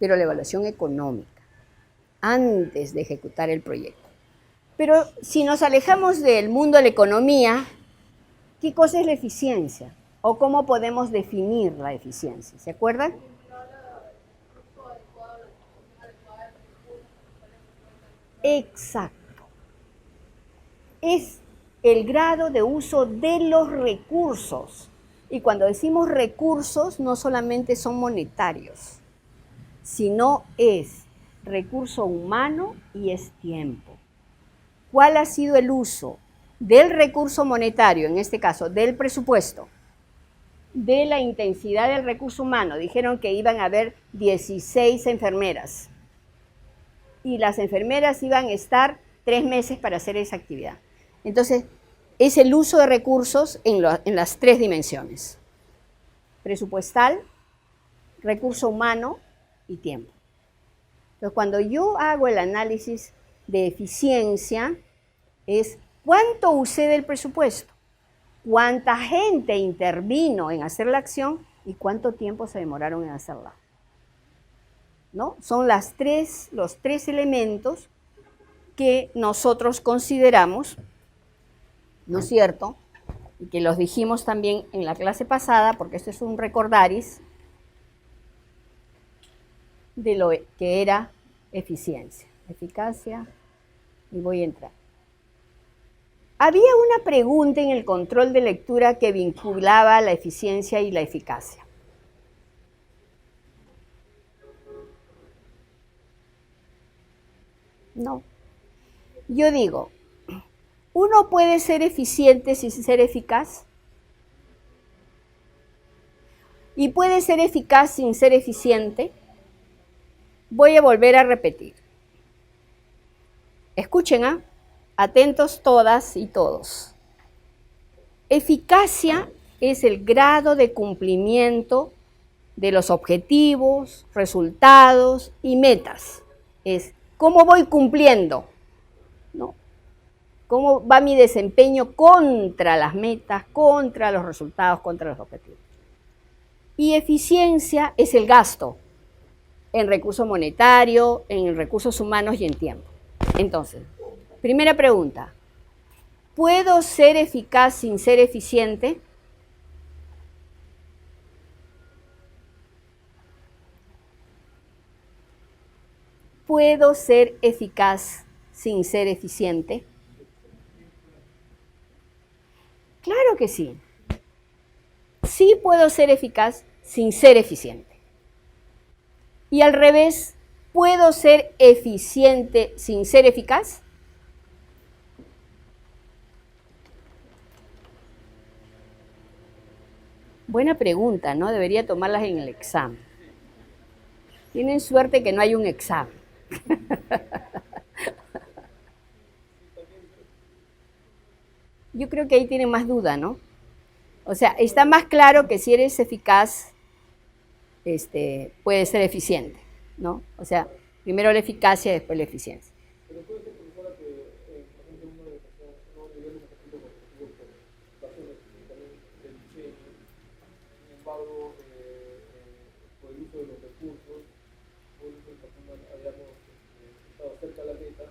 pero la evaluación económica, antes de ejecutar el proyecto. Pero si nos alejamos del mundo de la economía, ¿qué cosa es la eficiencia? ¿O cómo podemos definir la eficiencia? ¿Se acuerdan? Exacto. Es el grado de uso de los recursos. Y cuando decimos recursos, no solamente son monetarios, sino es recurso humano y es tiempo. ¿Cuál ha sido el uso del recurso monetario, en este caso del presupuesto, de la intensidad del recurso humano? Dijeron que iban a haber 16 enfermeras y las enfermeras iban a estar 3 meses para hacer esa actividad. Entonces, es el uso de recursos en las 3 dimensiones: presupuestal, recurso humano y tiempo. Entonces, cuando yo hago el análisis de eficiencia, es cuánto usé del presupuesto, cuánta gente intervino en hacer la acción y cuánto tiempo se demoraron en hacerla, ¿no? Son los 3 elementos que nosotros consideramos, ¿no es cierto?, y que los dijimos también en la clase pasada, porque esto es un recordaris de lo que era eficiencia, eficacia, y voy a entrar. Había una pregunta en el control de lectura que vinculaba la eficiencia y la eficacia. No. Yo digo, ¿uno puede ser eficiente sin ser eficaz? ¿Y puede ser eficaz sin ser eficiente? Voy a volver a repetir. Escuchen, ¿ah? Atentos todas y todos. Eficacia es el grado de cumplimiento de los objetivos, resultados y metas. Es cómo voy cumpliendo, ¿no? Cómo va mi desempeño contra las metas, contra los resultados, contra los objetivos. Y eficiencia es el gasto en recurso monetario, en recursos humanos y en tiempo. Entonces, primera pregunta, ¿puedo ser eficaz sin ser eficiente? ¿Puedo ser eficaz sin ser eficiente? Claro que sí. Sí puedo ser eficaz sin ser eficiente. Y al revés, ¿puedo ser eficiente sin ser eficaz? Buena pregunta, ¿no? Debería tomarlas en el examen. Tienen suerte que no hay un examen. Yo creo que ahí tienen más duda, ¿no? O sea, está más claro que si eres eficaz, puedes ser eficiente, ¿no? O sea, primero la eficacia, después la eficiencia. Pero puede ser, profesora, que por ejemplo uno de no deberíamos hacerlo por razones también del diseño, sin embargo, por el uso de los recursos, por el uso de personas hayamos estado cerca de la meta,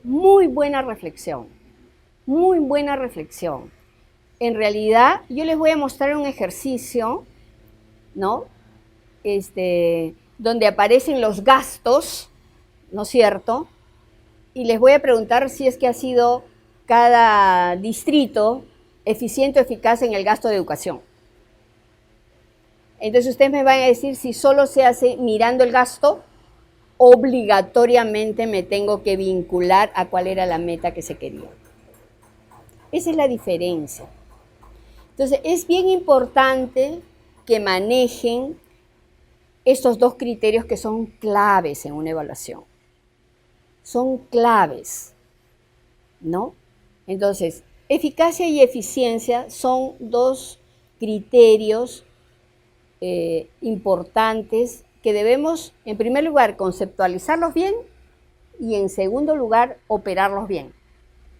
Muy buena reflexión, muy buena reflexión. En realidad, yo les voy a mostrar un ejercicio, ¿no? Donde aparecen los gastos, ¿no es cierto? Y les voy a preguntar si es que ha sido cada distrito eficiente o eficaz en el gasto de educación. Entonces ustedes me van a decir si solo se hace mirando el gasto, obligatoriamente me tengo que vincular a cuál era la meta que se quería. Esa es la diferencia. Entonces es bien importante que manejen estos dos criterios que son claves en una evaluación. Son claves, ¿no? Entonces, eficacia y eficiencia son dos criterios importantes que debemos, en primer lugar, conceptualizarlos bien y, en segundo lugar, operarlos bien,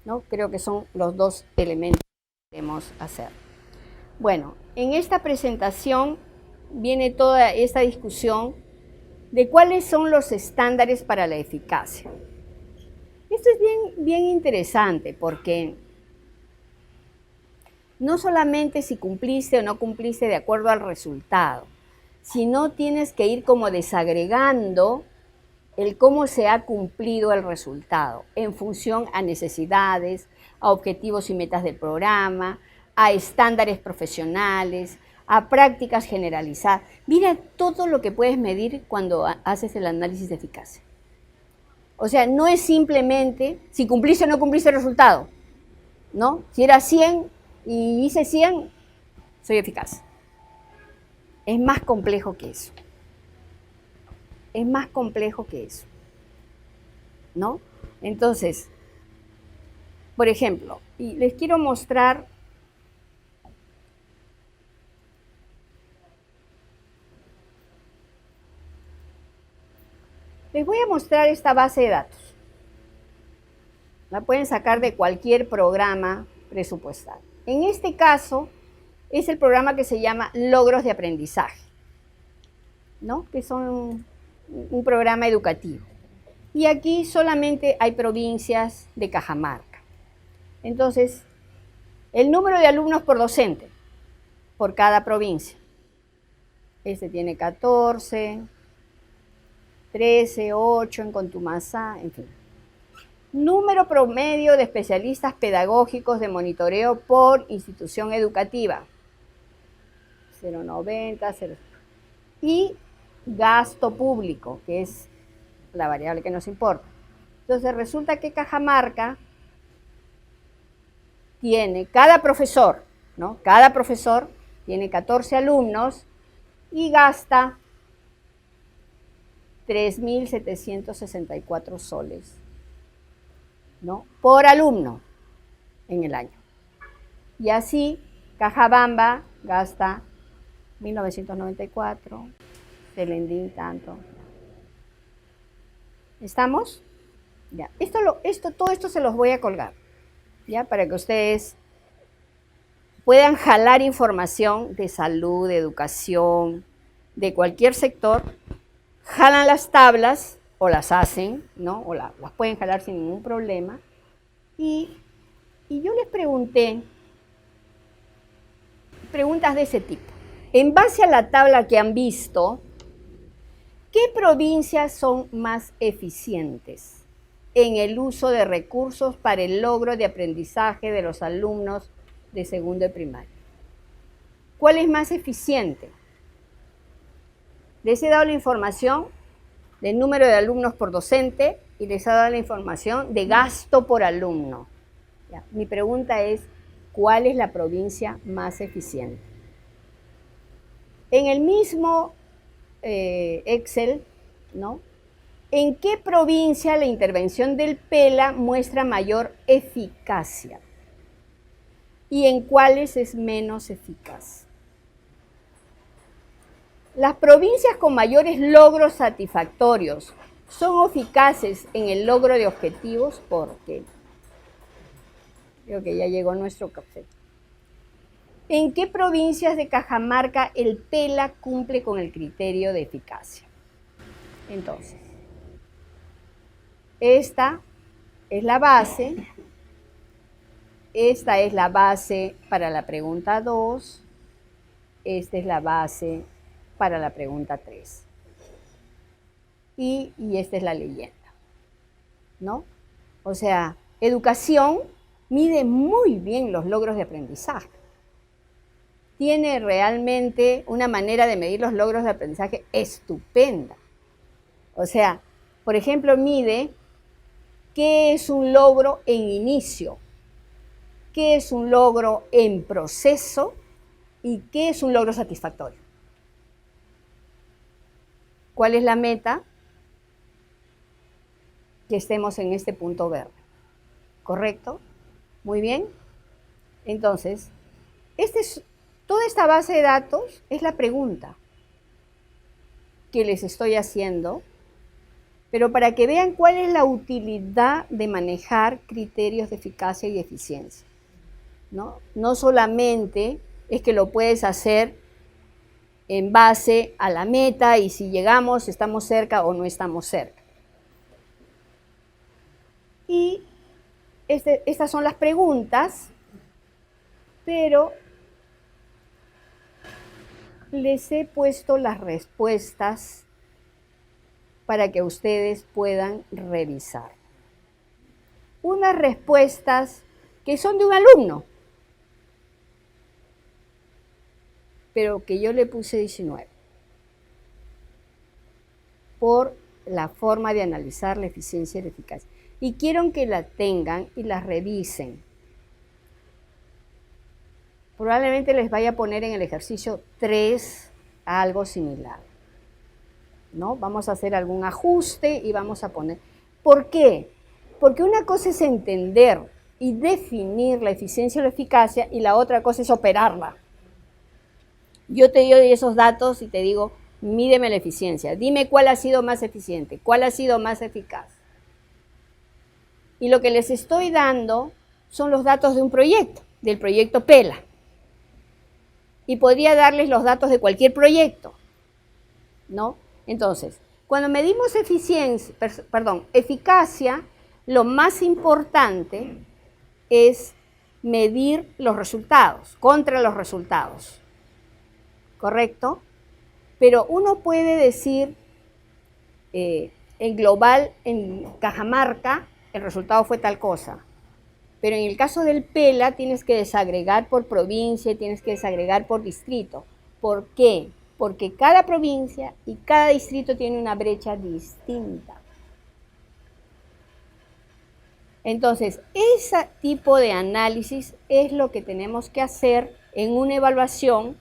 ¿no? Creo que son los dos elementos que debemos hacer. Bueno, en esta presentación viene toda esta discusión de cuáles son los estándares para la eficacia. Esto es bien interesante porque no solamente si cumpliste o no cumpliste de acuerdo al resultado, sino tienes que ir como desagregando el cómo se ha cumplido el resultado en función a necesidades, a objetivos y metas del programa, a estándares profesionales, a prácticas generalizadas. Mira todo lo que puedes medir cuando haces el análisis de eficacia. O sea, no es simplemente si cumpliste o no cumpliste el resultado, ¿no? Si era 100 y hice 100, soy eficaz. Es más complejo que eso. Es más complejo que eso, ¿no? Entonces, por ejemplo, y les quiero mostrar les voy a mostrar esta base de datos. La pueden sacar de cualquier programa presupuestal. En este caso, es el programa que se llama Logros de Aprendizaje, ¿no? Que son un programa educativo. Y aquí solamente hay provincias de Cajamarca. Entonces, el número de alumnos por docente, por cada provincia. Este tiene 14, 13, 8 en Contumazá, en fin. Número promedio de especialistas pedagógicos de monitoreo por institución educativa. 0,90, 0. Y gasto público, que es la variable que nos importa. Entonces resulta que Cajamarca tiene, cada profesor, ¿no? Cada profesor tiene 14 alumnos y gasta 3.764 soles, ¿no? Por alumno en el año. Y así Cajabamba gasta 1.994, Selendín tanto. ¿Estamos? Ya. Todo esto se los voy a colgar, ¿ya? Para que ustedes puedan jalar información de salud, de educación, de cualquier sector. Jalan las tablas o las hacen, ¿no? O las pueden jalar sin ningún problema. Y yo les pregunté preguntas de ese tipo. En base a la tabla que han visto, ¿qué provincias son más eficientes en el uso de recursos para el logro de aprendizaje de los alumnos de segundo y primaria? ¿Cuál es más eficiente? Les he dado la información del número de alumnos por docente y les he dado la información de gasto por alumno. Ya. Mi pregunta es, ¿cuál es la provincia más eficiente? En el mismo Excel, ¿no? ¿En qué provincia la intervención del PELA muestra mayor eficacia? ¿Y en cuáles es menos eficaz? Las provincias con mayores logros satisfactorios son eficaces en el logro de objetivos porque creo que ya llegó nuestro café. ¿En qué provincias de Cajamarca el PELA cumple con el criterio de eficacia? Entonces, esta es la base. Esta es la base para la pregunta 2. Esta es la base para la pregunta 3. Y esta es la leyenda, ¿no? O sea, educación mide muy bien los logros de aprendizaje. Tiene realmente una manera de medir los logros de aprendizaje estupenda. O sea, por ejemplo, mide qué es un logro en inicio, qué es un logro en proceso y qué es un logro satisfactorio. ¿Cuál es la meta? Que estemos en este punto verde. ¿Correcto? Muy bien. Entonces, toda esta base de datos es la pregunta que les estoy haciendo, pero para que vean cuál es la utilidad de manejar criterios de eficacia y eficiencia, ¿no? No solamente es que lo puedes hacer en base a la meta y si llegamos, estamos cerca o no estamos cerca. Y estas son las preguntas, pero les he puesto las respuestas para que ustedes puedan revisar. Unas respuestas que son de un alumno, pero que yo le puse 19, por la forma de analizar la eficiencia y la eficacia. Y quiero que la tengan y la revisen. Probablemente les vaya a poner en el ejercicio 3 algo similar, ¿no? Vamos a hacer algún ajuste y vamos a poner. ¿Por qué? Porque una cosa es entender y definir la eficiencia o la eficacia y la otra cosa es operarla. Yo te doy esos datos y te digo, mídeme la eficiencia, dime cuál ha sido más eficiente, cuál ha sido más eficaz. Y lo que les estoy dando son los datos de un proyecto, del proyecto PELA. Y podría darles los datos de cualquier proyecto, ¿no? Entonces, cuando medimos eficacia, lo más importante es medir los resultados, contra los resultados, ¿correcto? Pero uno puede decir, en global, en Cajamarca, el resultado fue tal cosa. Pero en el caso del PELA tienes que desagregar por provincia, tienes que desagregar por distrito. ¿Por qué? Porque cada provincia y cada distrito tiene una brecha distinta. Entonces, ese tipo de análisis es lo que tenemos que hacer en una evaluación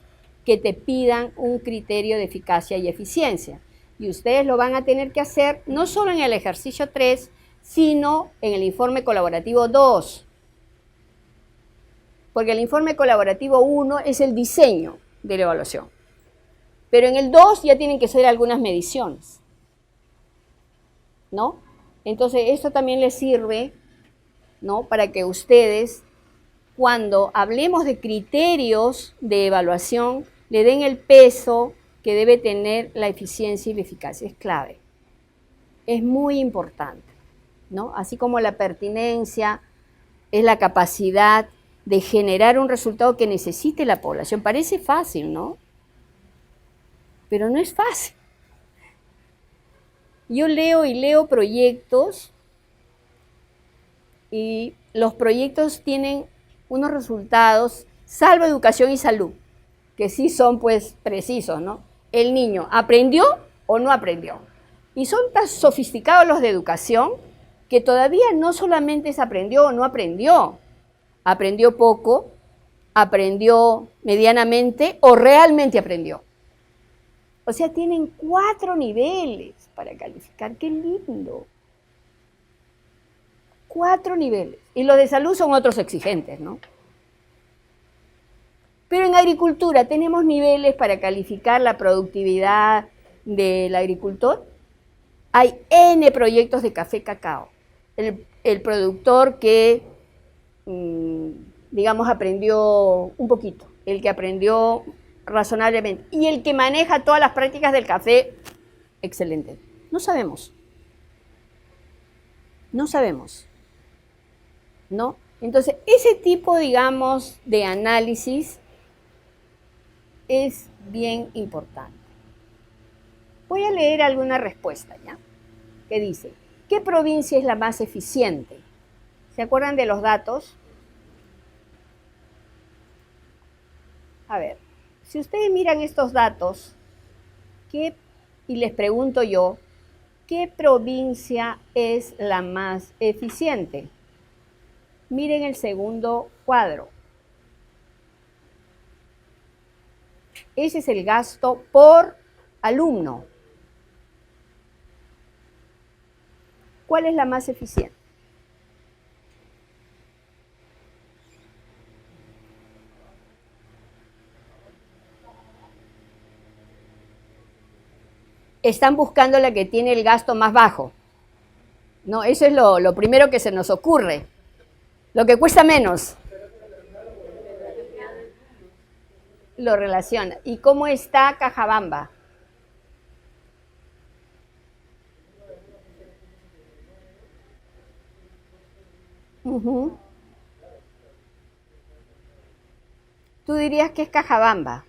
que te pidan un criterio de eficacia y eficiencia. Y ustedes lo van a tener que hacer no solo en el ejercicio 3, sino en el informe colaborativo 2. Porque el informe colaborativo 1 es el diseño de la evaluación. Pero en el 2 ya tienen que ser algunas mediciones, ¿no? Entonces, esto también les sirve, ¿no? Para que ustedes, cuando hablemos de criterios de evaluación, le den el peso que debe tener la eficiencia y la eficacia. Es clave. Es muy importante, ¿no? Así como la pertinencia es la capacidad de generar un resultado que necesite la población. Parece fácil, ¿no? Pero no es fácil. Yo leo proyectos y los proyectos tienen unos resultados, salvo educación y salud, que sí son pues precisos, ¿no? El niño, ¿aprendió o no aprendió? Y son tan sofisticados los de educación que todavía no solamente se aprendió o no aprendió, aprendió poco, aprendió medianamente o realmente aprendió. O sea, tienen 4 niveles para calificar, qué lindo. 4 niveles. Y los de salud son otros exigentes, ¿no? Pero en agricultura tenemos niveles para calificar la productividad del agricultor. Hay N proyectos de café cacao. El productor que, digamos, aprendió un poquito, el que aprendió razonablemente, y el que maneja todas las prácticas del café, excelente. No sabemos. No sabemos. ¿no? Entonces, ese tipo, digamos, de análisis es bien importante. Voy a leer alguna respuesta, ¿ya? Que dice, ¿qué provincia es la más eficiente? ¿Se acuerdan de los datos? A ver, si ustedes miran estos datos, y les pregunto yo, ¿qué provincia es la más eficiente? Miren el segundo cuadro. Ese es el gasto por alumno. ¿Cuál es la más eficiente? Están buscando la que tiene el gasto más bajo. No, eso es lo primero que se nos ocurre. Lo que cuesta menos. Lo relaciona. ¿Y cómo está Cajabamba? Tú dirías que es Cajabamba.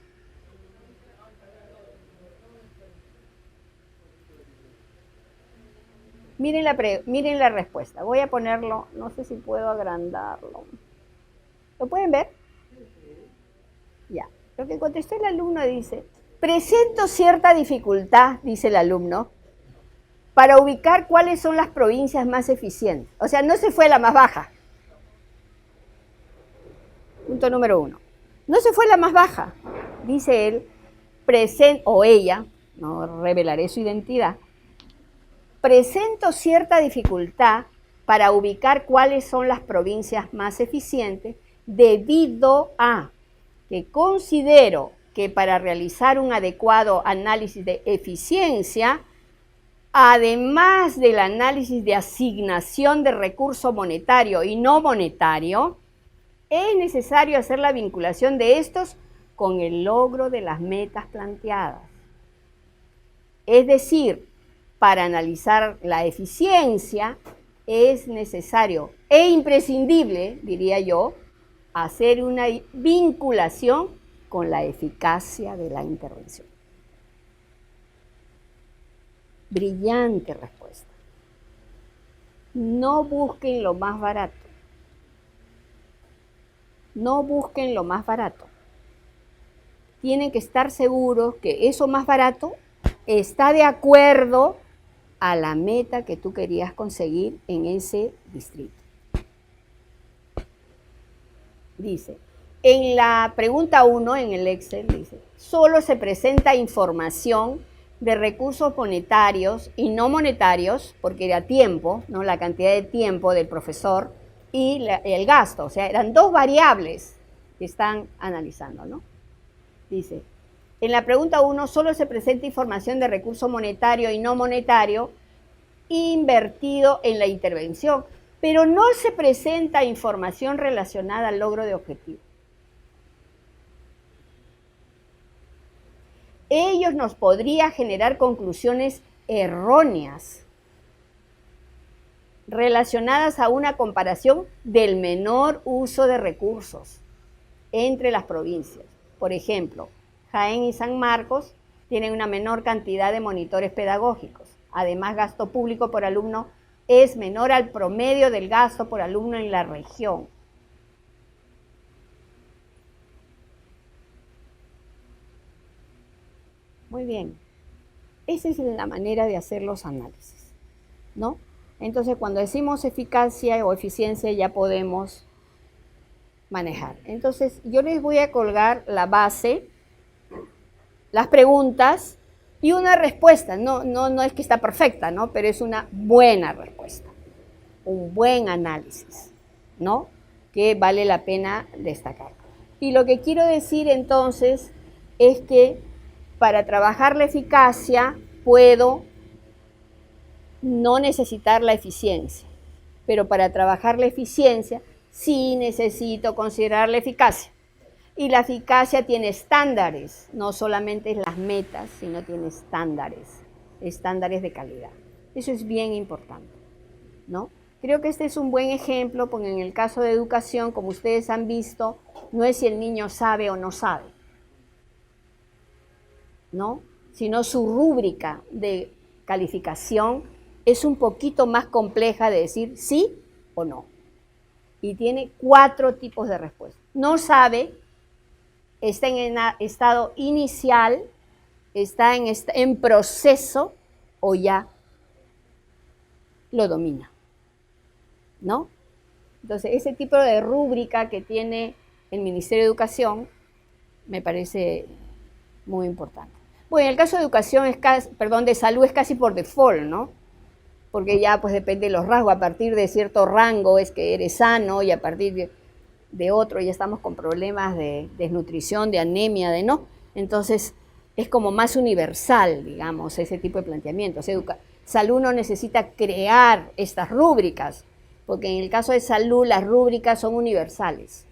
Miren la respuesta. Voy a ponerlo, no sé si puedo agrandarlo. ¿Lo pueden ver? Ya. Lo que contestó el alumno dice, presento cierta dificultad, dice el alumno, para ubicar cuáles son las provincias más eficientes. O sea, no se fue la más baja. Punto número 1. No se fue la más baja, dice él, o ella, no revelaré su identidad, presento cierta dificultad para ubicar cuáles son las provincias más eficientes debido a que considero que para realizar un adecuado análisis de eficiencia, además del análisis de asignación de recurso monetario y no monetario, es necesario hacer la vinculación de estos con el logro de las metas planteadas. Es decir, para analizar la eficiencia es necesario e imprescindible, diría yo, hacer una vinculación con la eficacia de la intervención. Brillante respuesta. No busquen lo más barato. No busquen lo más barato. Tienen que estar seguros que eso más barato está de acuerdo a la meta que tú querías conseguir en ese distrito. Dice, en la pregunta 1, en el Excel, dice, solo se presenta información de recursos monetarios y no monetarios, porque era tiempo, ¿no? La cantidad de tiempo del profesor y el gasto, o sea, eran dos variables que están analizando, ¿no? Dice, en la pregunta 1 solo se presenta información de recurso monetario y no monetario invertido en la intervención, pero no se presenta información relacionada al logro de objetivo. Ellos nos podría generar conclusiones erróneas relacionadas a una comparación del menor uso de recursos entre las provincias. Por ejemplo, Jaén y San Marcos tienen una menor cantidad de monitores pedagógicos. Además, gasto público por alumno es menor al promedio del gasto por alumno en la región. Muy bien. Esa es la manera de hacer los análisis, ¿no? Entonces, cuando decimos eficacia o eficiencia, ya podemos manejar. Entonces, yo les voy a colgar la base, las preguntas y una respuesta. No es que está perfecta, ¿no? Pero es una buena respuesta, un buen análisis, ¿no? Que vale la pena destacar. Y lo que quiero decir entonces es que para trabajar la eficacia puedo no necesitar la eficiencia, pero para trabajar la eficiencia sí necesito considerar la eficacia. Y la eficacia tiene estándares, no solamente las metas, sino tiene estándares de calidad. Eso es bien importante, ¿no? Creo que este es un buen ejemplo, porque en el caso de educación, como ustedes han visto, no es si el niño sabe o no sabe, ¿no? Sino su rúbrica de calificación es un poquito más compleja de decir sí o no. Y tiene 4 tipos de respuesta. No sabe, está en estado inicial, está en proceso o ya lo domina, ¿no? Entonces, ese tipo de rúbrica que tiene el Ministerio de Educación me parece muy importante. Bueno, en el caso de educación, de salud es casi por default, ¿no? Porque ya pues depende de los rasgos, a partir de cierto rango es que eres sano y a partir de otro ya estamos con problemas de desnutrición, de anemia, de no. Entonces es como más universal, digamos, ese tipo de planteamientos. Salud no necesita crear estas rúbricas, porque en el caso de salud las rúbricas son universales,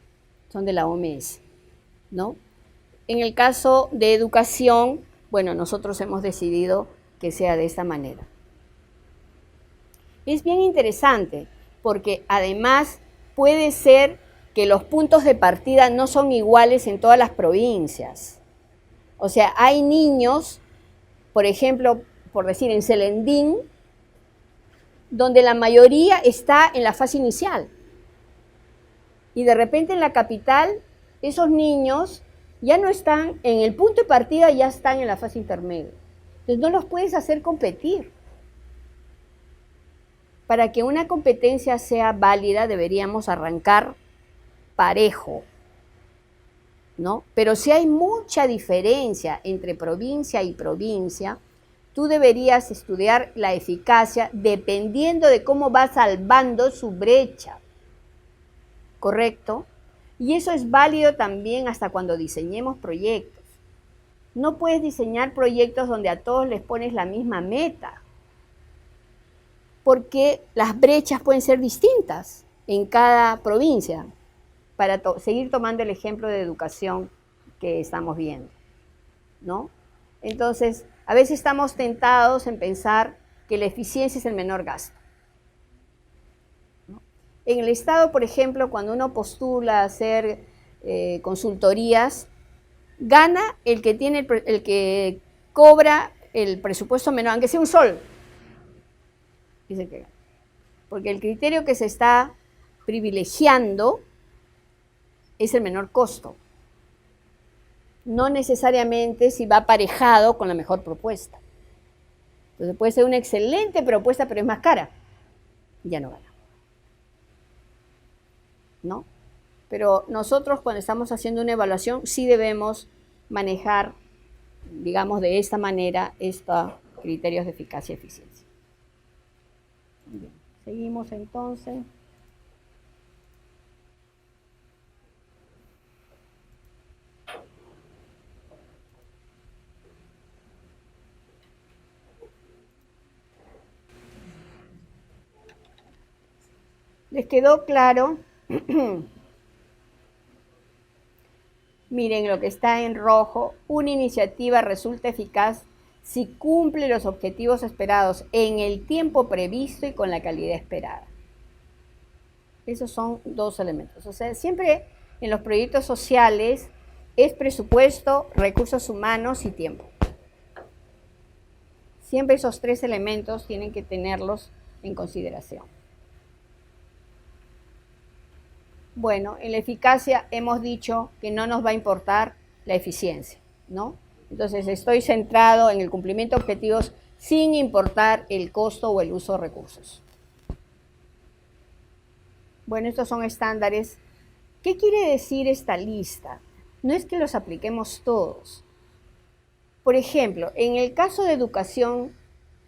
son de la OMS, ¿no? En el caso de educación, bueno, nosotros hemos decidido que sea de esta manera. Es bien interesante, porque además puede ser que los puntos de partida no son iguales en todas las provincias. O sea, hay niños, por ejemplo, por decir, en Celendín, donde la mayoría está en la fase inicial. Y de repente en la capital, esos niños ya no están en el punto de partida, ya están en la fase intermedia. Entonces no los puedes hacer competir. Para que una competencia sea válida deberíamos arrancar parejo, ¿no? Pero si hay mucha diferencia entre provincia y provincia, tú deberías estudiar la eficacia dependiendo de cómo va salvando su brecha, ¿correcto? Y eso es válido también hasta cuando diseñemos proyectos. No puedes diseñar proyectos donde a todos les pones la misma meta, porque las brechas pueden ser distintas en cada provincia, para seguir tomando el ejemplo de educación que estamos viendo, ¿no? Entonces, a veces estamos tentados en pensar que la eficiencia es el menor gasto, ¿no? En el Estado, por ejemplo, cuando uno postula a hacer consultorías, gana el que cobra el presupuesto menor, aunque sea un sol. Dice que gana. Porque el criterio que se está privilegiando es el menor costo. No necesariamente si va aparejado con la mejor propuesta. Entonces puede ser una excelente propuesta, pero es más cara. Ya no gana, ¿no? Pero nosotros cuando estamos haciendo una evaluación sí debemos manejar, digamos, de esta manera estos criterios de eficacia y eficiencia. Bien, seguimos entonces. ¿Les quedó claro? Miren lo que está en rojo. Una iniciativa resulta eficaz si cumple los objetivos esperados en el tiempo previsto y con la calidad esperada. Esos son 2 elementos. O sea, siempre en los proyectos sociales es presupuesto, recursos humanos y tiempo. Siempre esos 3 elementos tienen que tenerlos en consideración. Bueno, en la eficacia hemos dicho que no nos va a importar la eficiencia, ¿no? Entonces estoy centrado en el cumplimiento de objetivos sin importar el costo o el uso de recursos. Bueno, estos son estándares. ¿Qué quiere decir esta lista? No es que los apliquemos todos. Por ejemplo, en el caso de educación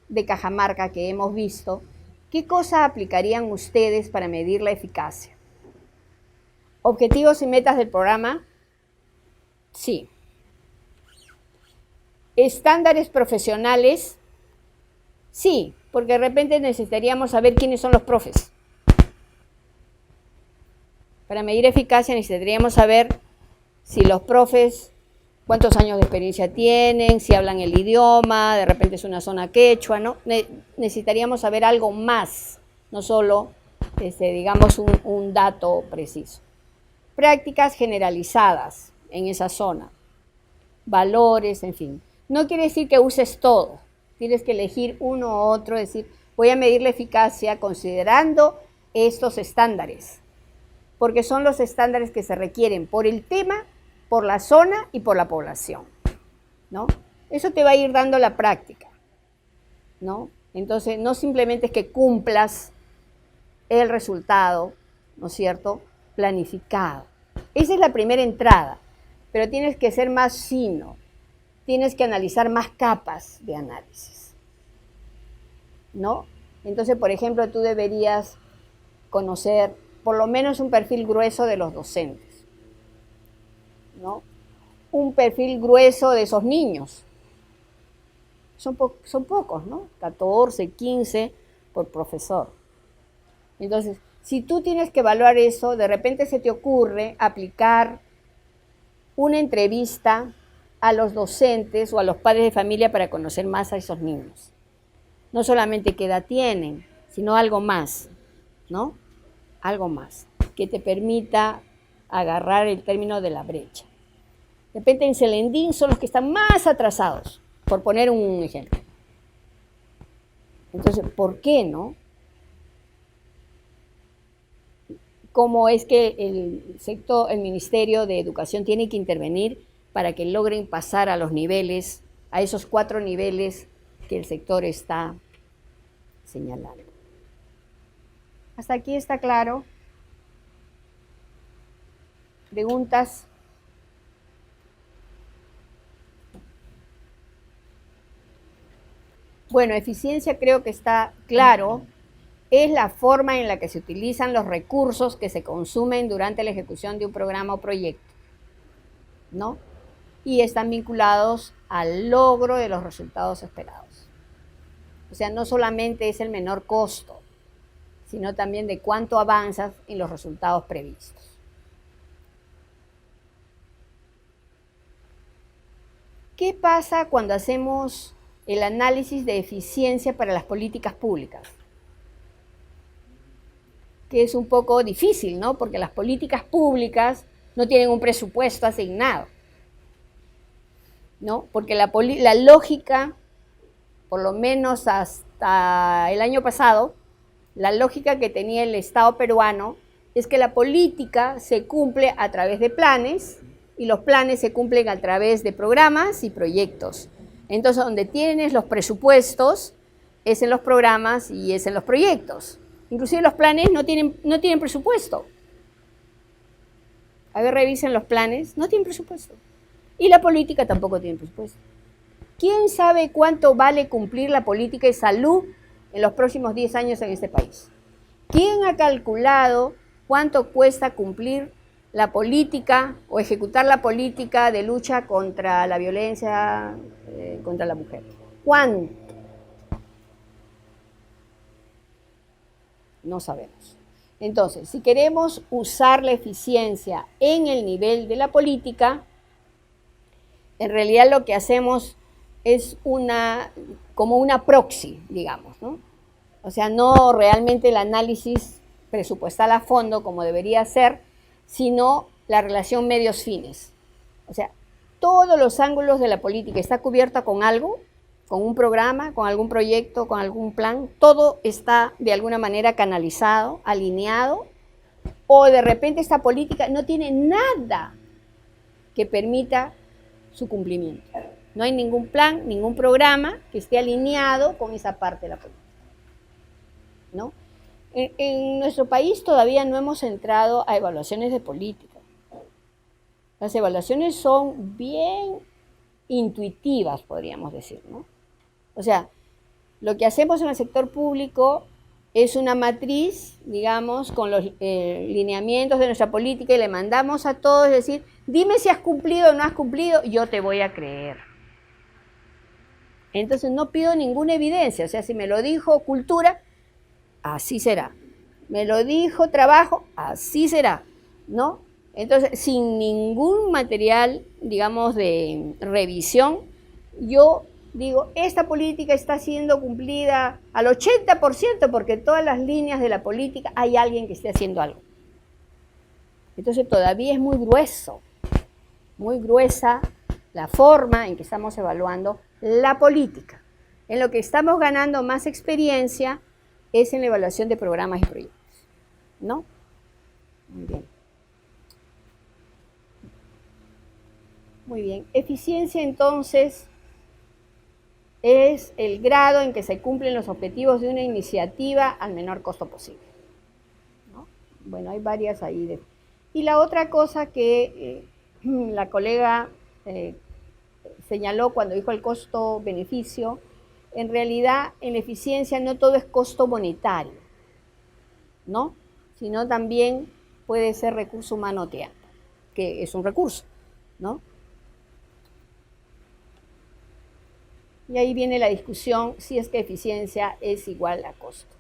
de Cajamarca que hemos visto, ¿qué cosa aplicarían ustedes para medir la eficacia? ¿Objetivos y metas del programa? Sí. ¿Estándares profesionales? Sí, porque de repente necesitaríamos saber quiénes son los profes. Para medir eficacia necesitaríamos saber si los profes, cuántos años de experiencia tienen, si hablan el idioma, de repente es una zona quechua, ¿no? Necesitaríamos saber algo más, no solo digamos, un dato preciso. Prácticas generalizadas en esa zona, valores, en fin. No quiere decir que uses todo, tienes que elegir uno u otro, decir, voy a medir la eficacia considerando estos estándares, porque son los estándares que se requieren por el tema, por la zona y por la población, ¿no? Eso te va a ir dando la práctica, ¿no? Entonces, no simplemente es que cumplas el resultado, ¿no es cierto?, planificado. Esa es la primera entrada, pero tienes que ser más fino, tienes que analizar más capas de análisis, ¿no? Entonces, por ejemplo, tú deberías conocer por lo menos un perfil grueso de los docentes, ¿no? Un perfil grueso de esos niños. Son pocos, ¿no? 14, 15 por profesor. Entonces, si tú tienes que evaluar eso, de repente se te ocurre aplicar una entrevista a los docentes o a los padres de familia para conocer más a esos niños. No solamente qué edad tienen, sino algo más, ¿no? Algo más que te permita agarrar el término de la brecha. De repente en Celendín son los que están más atrasados, por poner un ejemplo. Entonces, ¿por qué no? ¿Cómo es que el Ministerio de Educación tiene que intervenir para que logren pasar a los niveles, a esos 4 niveles que el sector está señalando? ¿Hasta aquí está claro? ¿Preguntas? Bueno, eficiencia creo que está claro. Es la forma en la que se utilizan los recursos que se consumen durante la ejecución de un programa o proyecto, ¿no? Y están vinculados al logro de los resultados esperados. O sea, no solamente es el menor costo, sino también de cuánto avanzas en los resultados previstos. ¿Qué pasa cuando hacemos el análisis de eficiencia para las políticas públicas? Que es un poco difícil, ¿no? Porque las políticas públicas no tienen un presupuesto asignado, ¿no? Porque la lógica, por lo menos hasta el año pasado, la lógica que tenía el Estado peruano es que la política se cumple a través de planes y los planes se cumplen a través de programas y proyectos. Entonces, donde tienes los presupuestos es en los programas y es en los proyectos. Inclusive los planes no tienen presupuesto. A ver, revisen los planes, no tienen presupuesto. Y la política tampoco tiene presupuesto. ¿Quién sabe cuánto vale cumplir la política de salud en los próximos 10 años en este país? ¿Quién ha calculado cuánto cuesta cumplir la política o ejecutar la política de lucha contra la violencia contra la mujer? ¿Cuánto? No sabemos. Entonces, si queremos usar la eficiencia en el nivel de la política, en realidad lo que hacemos es como una proxy, digamos, ¿no? O sea, no realmente el análisis presupuestal a fondo como debería ser, sino la relación medios-fines. O sea, todos los ángulos de la política está cubierta con algo, con un programa, con algún proyecto, con algún plan, todo está de alguna manera canalizado, alineado, o de repente esta política no tiene nada que permita su cumplimiento. No hay ningún plan, ningún programa que esté alineado con esa parte de la política, ¿no? En nuestro país todavía no hemos entrado a evaluaciones de política. Las evaluaciones son bien intuitivas, podríamos decir, ¿no? O sea, lo que hacemos en el sector público es una matriz, digamos, con los lineamientos de nuestra política y le mandamos a todos decir, dime si has cumplido o no has cumplido, yo te voy a creer. Entonces no pido ninguna evidencia, o sea, si me lo dijo cultura, así será. Me lo dijo trabajo, así será, ¿no? Entonces, sin ningún material, digamos, de revisión, yo digo, esta política está siendo cumplida al 80% porque en todas las líneas de la política hay alguien que esté haciendo algo. Entonces todavía es muy grueso, muy gruesa la forma en que estamos evaluando la política. En lo que estamos ganando más experiencia es en la evaluación de programas y proyectos, ¿no? Muy bien. Muy bien. Eficiencia, entonces, es el grado en que se cumplen los objetivos de una iniciativa al menor costo posible, ¿no? Bueno, hay varias ahí. Y la otra cosa que la colega señaló cuando dijo el costo-beneficio, en realidad en la eficiencia no todo es costo monetario, ¿no? Sino también puede ser recurso humano tiempo, que es un recurso, ¿no? Y ahí viene la discusión si es que eficiencia es igual a costo.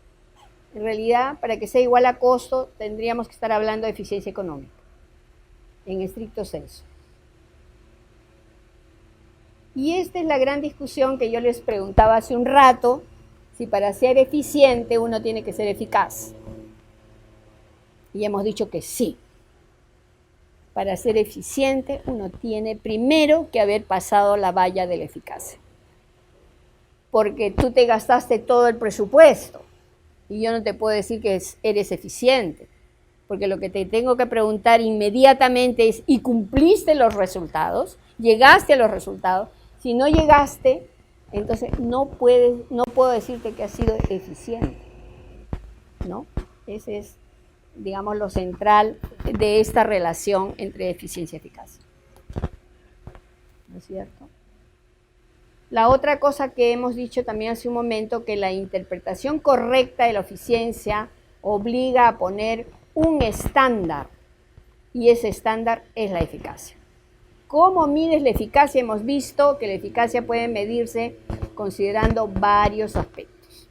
En realidad, para que sea igual a costo, tendríamos que estar hablando de eficiencia económica, en estricto senso. Y esta es la gran discusión que yo les preguntaba hace un rato, si para ser eficiente uno tiene que ser eficaz. Y hemos dicho que sí. Para ser eficiente uno tiene primero que haber pasado la valla de la eficacia. Porque tú te gastaste todo el presupuesto y yo no te puedo decir que eres eficiente, porque lo que te tengo que preguntar inmediatamente es, ¿y cumpliste los resultados? ¿Llegaste a los resultados? Si no llegaste, entonces no puedo decirte que has sido eficiente, ¿no? Ese es, digamos, lo central de esta relación entre eficiencia y eficacia. ¿No es cierto? La otra cosa que hemos dicho también hace un momento, que la interpretación correcta de la eficiencia obliga a poner un estándar, y ese estándar es la eficacia. ¿Cómo mides la eficacia? Hemos visto que la eficacia puede medirse considerando varios aspectos.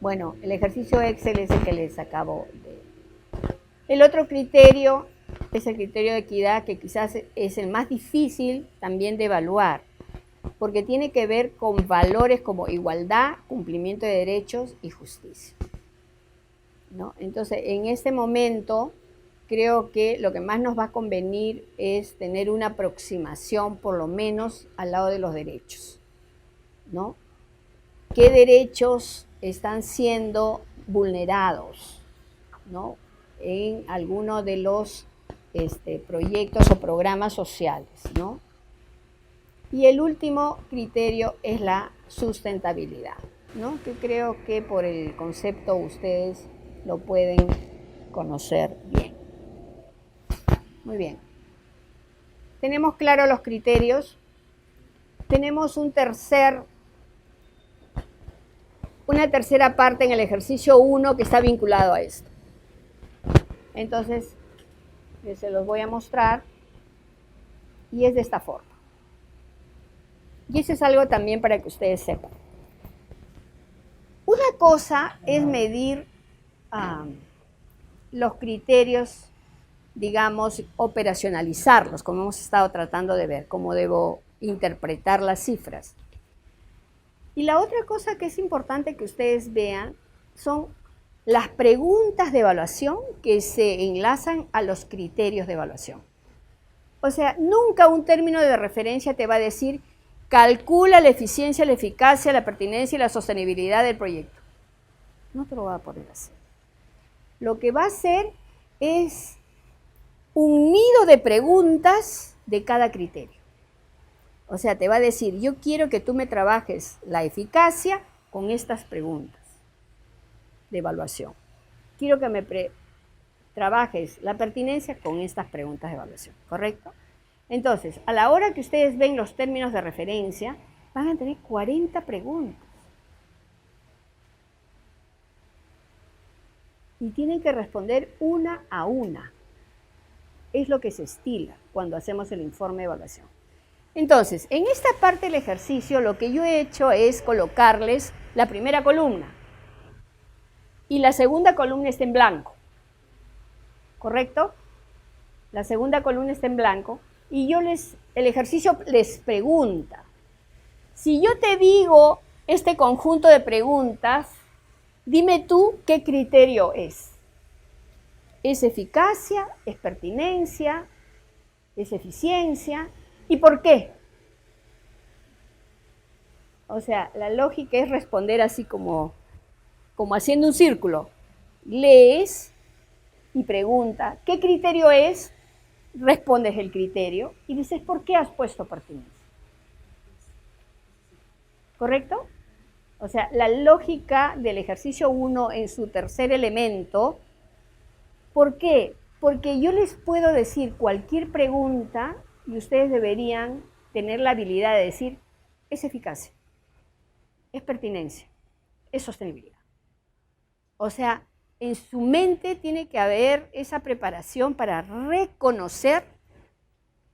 Bueno, el ejercicio Excel es el que les acabo de... El otro criterio es el criterio de equidad, que quizás es el más difícil también de evaluar, porque tiene que ver con valores como igualdad, cumplimiento de derechos y justicia, ¿no? Entonces, en este momento, creo que lo que más nos va a convenir es tener una aproximación, por lo menos, al lado de los derechos, ¿no? ¿Qué derechos están siendo vulnerados, ¿no?, en alguno de los proyectos o programas sociales, ¿no? Y el último criterio es la sustentabilidad, ¿no?, que creo que por el concepto ustedes lo pueden conocer bien. Muy bien. Tenemos claros los criterios. Tenemos una tercera parte en el ejercicio 1 que está vinculado a esto. Entonces, se los voy a mostrar, y es de esta forma. Y eso es algo también para que ustedes sepan. Una cosa es medir los criterios, digamos, operacionalizarlos, como hemos estado tratando de ver, cómo debo interpretar las cifras. Y la otra cosa que es importante que ustedes vean son las preguntas de evaluación que se enlazan a los criterios de evaluación. O sea, nunca un término de referencia te va a decir, calcula la eficiencia, la eficacia, la pertinencia y la sostenibilidad del proyecto. No te lo va a poner así. Lo que va a hacer es un nido de preguntas de cada criterio. O sea, te va a decir, yo quiero que tú me trabajes la eficacia con estas preguntas de evaluación. Quiero que me trabajes la pertinencia con estas preguntas de evaluación, ¿correcto? Entonces, a la hora que ustedes ven los términos de referencia, van a tener 40 preguntas. Y tienen que responder una a una. Es lo que se estila cuando hacemos el informe de evaluación. Entonces, en esta parte del ejercicio, lo que yo he hecho es colocarles la primera columna. Y la segunda columna está en blanco. ¿Correcto? La segunda columna está en blanco. Y el ejercicio les pregunta, Si yo te digo este conjunto de preguntas, dime tú qué criterio es. ¿Es eficacia? ¿Es pertinencia? ¿Es eficiencia? ¿Y por qué? O sea, la lógica es responder así como haciendo un círculo. Lees y pregunta, ¿qué criterio es? Respondes el criterio y dices, ¿por qué has puesto pertinencia? ¿Correcto? O sea, la lógica del ejercicio 1 en su tercer elemento, ¿por qué? Porque yo les puedo decir cualquier pregunta y ustedes deberían tener la habilidad de decir, es eficacia, es pertinencia, es sostenibilidad. O sea, en su mente tiene que haber esa preparación para reconocer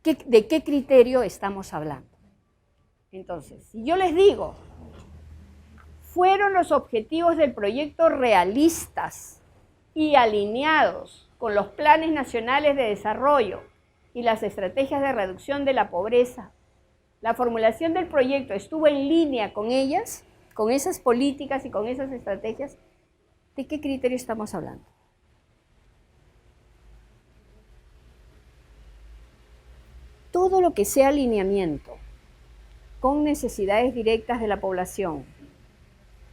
de qué criterio estamos hablando. Entonces, si yo les digo, ¿fueron los objetivos del proyecto realistas y alineados con los planes nacionales de desarrollo y las estrategias de reducción de la pobreza? ¿La formulación del proyecto estuvo en línea con ellas, con esas políticas y con esas estrategias? ¿De qué criterio estamos hablando? Todo lo que sea alineamiento con necesidades directas de la población,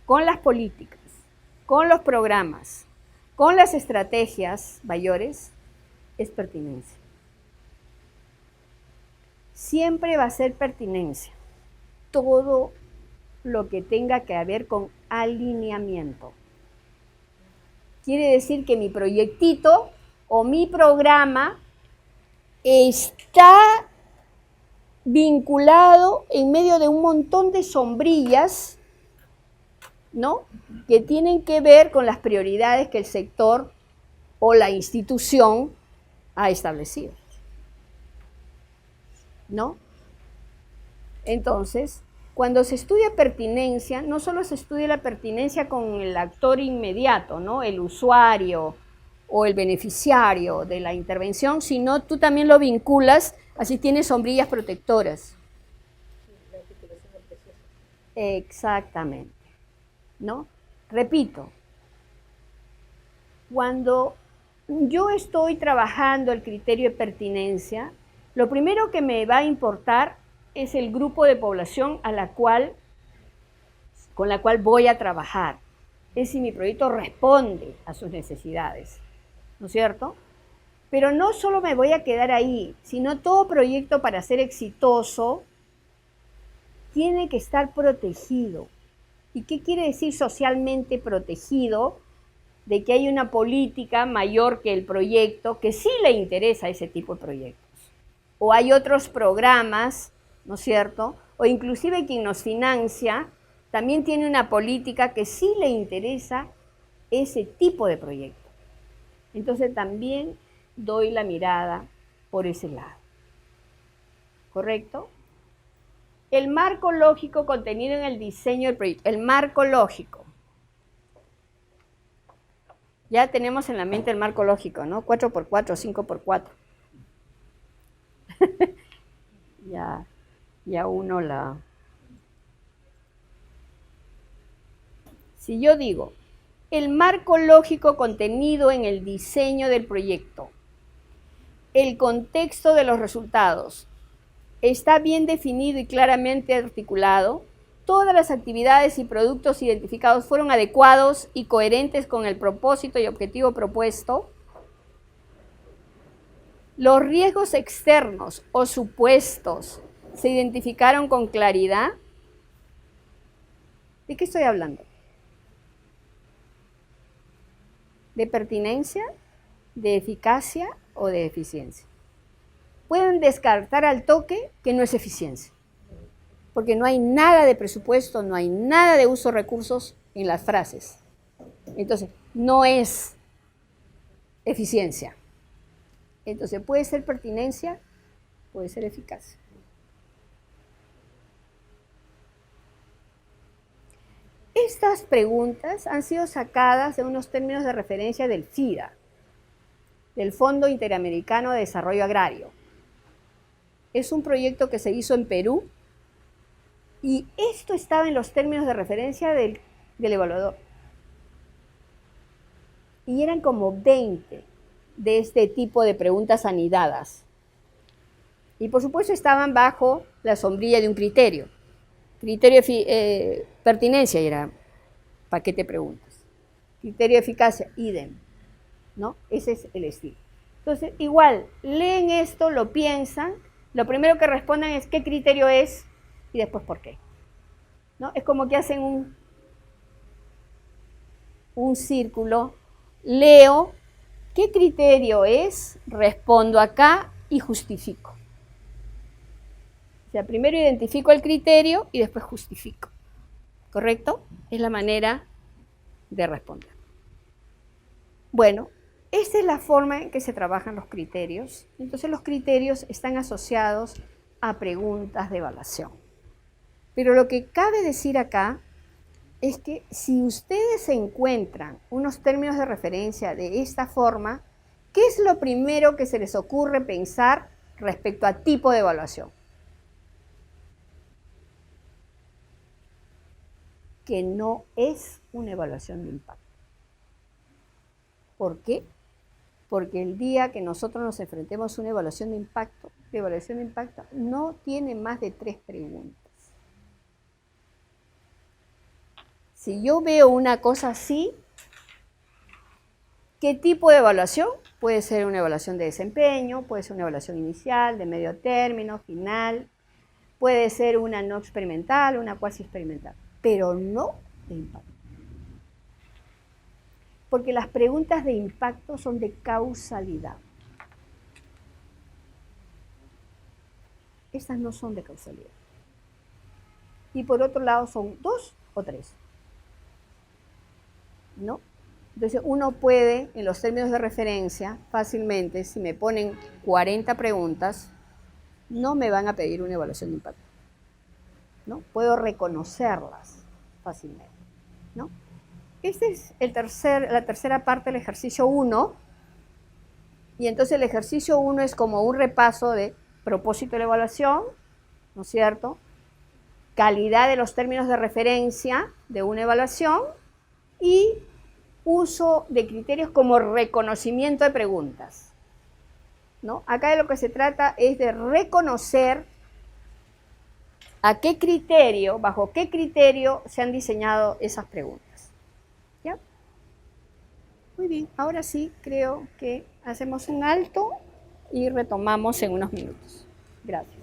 con las políticas, con los programas, con las estrategias mayores, es pertinencia. Siempre va a ser pertinencia. Todo lo que tenga que ver con alineamiento. Quiere decir que mi proyectito o mi programa está vinculado en medio de un montón de sombrillas, ¿no?, que tienen que ver con las prioridades que el sector o la institución ha establecido, ¿no? Entonces, cuando se estudia pertinencia, no solo se estudia la pertinencia con el actor inmediato, ¿no?, el usuario o el beneficiario de la intervención, sino tú también lo vinculas, así tienes sombrillas protectoras. La articulación es preciosa. Exactamente, ¿no? Repito, cuando yo estoy trabajando el criterio de pertinencia, lo primero que me va a importar es el grupo de población con la cual voy a trabajar. Es si mi proyecto responde a sus necesidades, ¿no es cierto? Pero no solo me voy a quedar ahí, sino todo proyecto para ser exitoso tiene que estar protegido. ¿Y qué quiere decir socialmente protegido? De que hay una política mayor que el proyecto que sí le interesa a ese tipo de proyectos. O hay otros programas, ¿no es cierto? O inclusive quien nos financia también tiene una política que sí le interesa ese tipo de proyecto. Entonces también doy la mirada por ese lado. ¿Correcto? El marco lógico contenido en el diseño del proyecto. El marco lógico. Ya tenemos en la mente el marco lógico, ¿no? 4x4, 5x4. Ya uno la... Si yo digo, el marco lógico contenido en el diseño del proyecto, el contexto de los resultados, está bien definido y claramente articulado, todas las actividades y productos identificados fueron adecuados y coherentes con el propósito y objetivo propuesto, los riesgos externos o supuestos se identificaron con claridad. ¿De qué estoy hablando? ¿De pertinencia, de eficacia o de eficiencia? Pueden descartar al toque que no es eficiencia, porque no hay nada de presupuesto, no hay nada de uso de recursos en las frases. Entonces, no es eficiencia. Entonces, puede ser pertinencia, puede ser eficacia. Estas preguntas han sido sacadas de unos términos de referencia del FIDA, del Fondo Interamericano de Desarrollo Agrario. Es un proyecto que se hizo en Perú Y esto estaba en los términos de referencia del evaluador. Y eran como 20 de este tipo de preguntas anidadas. Y por supuesto estaban bajo la sombrilla de un criterio. Criterio de pertinencia era paquete de preguntas. Criterio de eficacia, idem. ¿No? Ese es el estilo. Entonces, igual, leen esto, lo piensan, lo primero que responden es qué criterio es y después por qué. ¿No? Es como que hacen un círculo, leo, ¿qué criterio es? Respondo acá y justifico. O sea, primero identifico el criterio y después justifico. ¿Correcto? Es la manera de responder. Bueno, esta es la forma en que se trabajan los criterios. Entonces los criterios están asociados a preguntas de evaluación. Pero lo que cabe decir acá es que si ustedes encuentran unos términos de referencia de esta forma, ¿qué es lo primero que se les ocurre pensar respecto a tipo de evaluación? Que no es una evaluación de impacto. ¿Por qué? Porque el día que nosotros nos enfrentemos a una evaluación de impacto, la evaluación de impacto no tiene más de 3 preguntas. Si yo veo una cosa así, ¿qué tipo de evaluación? Puede ser una evaluación de desempeño, puede ser una evaluación inicial, de medio término, final, puede ser una no experimental, una cuasi experimental, pero no de impacto. Porque las preguntas de impacto son de causalidad. Estas no son de causalidad. Y por otro lado son 2 o 3. ¿No? Entonces uno puede, en los términos de referencia, fácilmente, si me ponen 40 preguntas, no me van a pedir una evaluación de impacto. ¿No? Puedo reconocerlas fácilmente. ¿No? Esta es la tercera parte del ejercicio 1. Y entonces el ejercicio 1 es como un repaso de propósito de la evaluación, ¿no es cierto? Calidad de los términos de referencia de una evaluación y uso de criterios como reconocimiento de preguntas. ¿No? Acá de lo que se trata es de reconocer a qué criterio, bajo qué criterio se han diseñado esas preguntas. ¿Ya? Muy bien, ahora sí creo que hacemos un alto y retomamos en unos minutos. Gracias.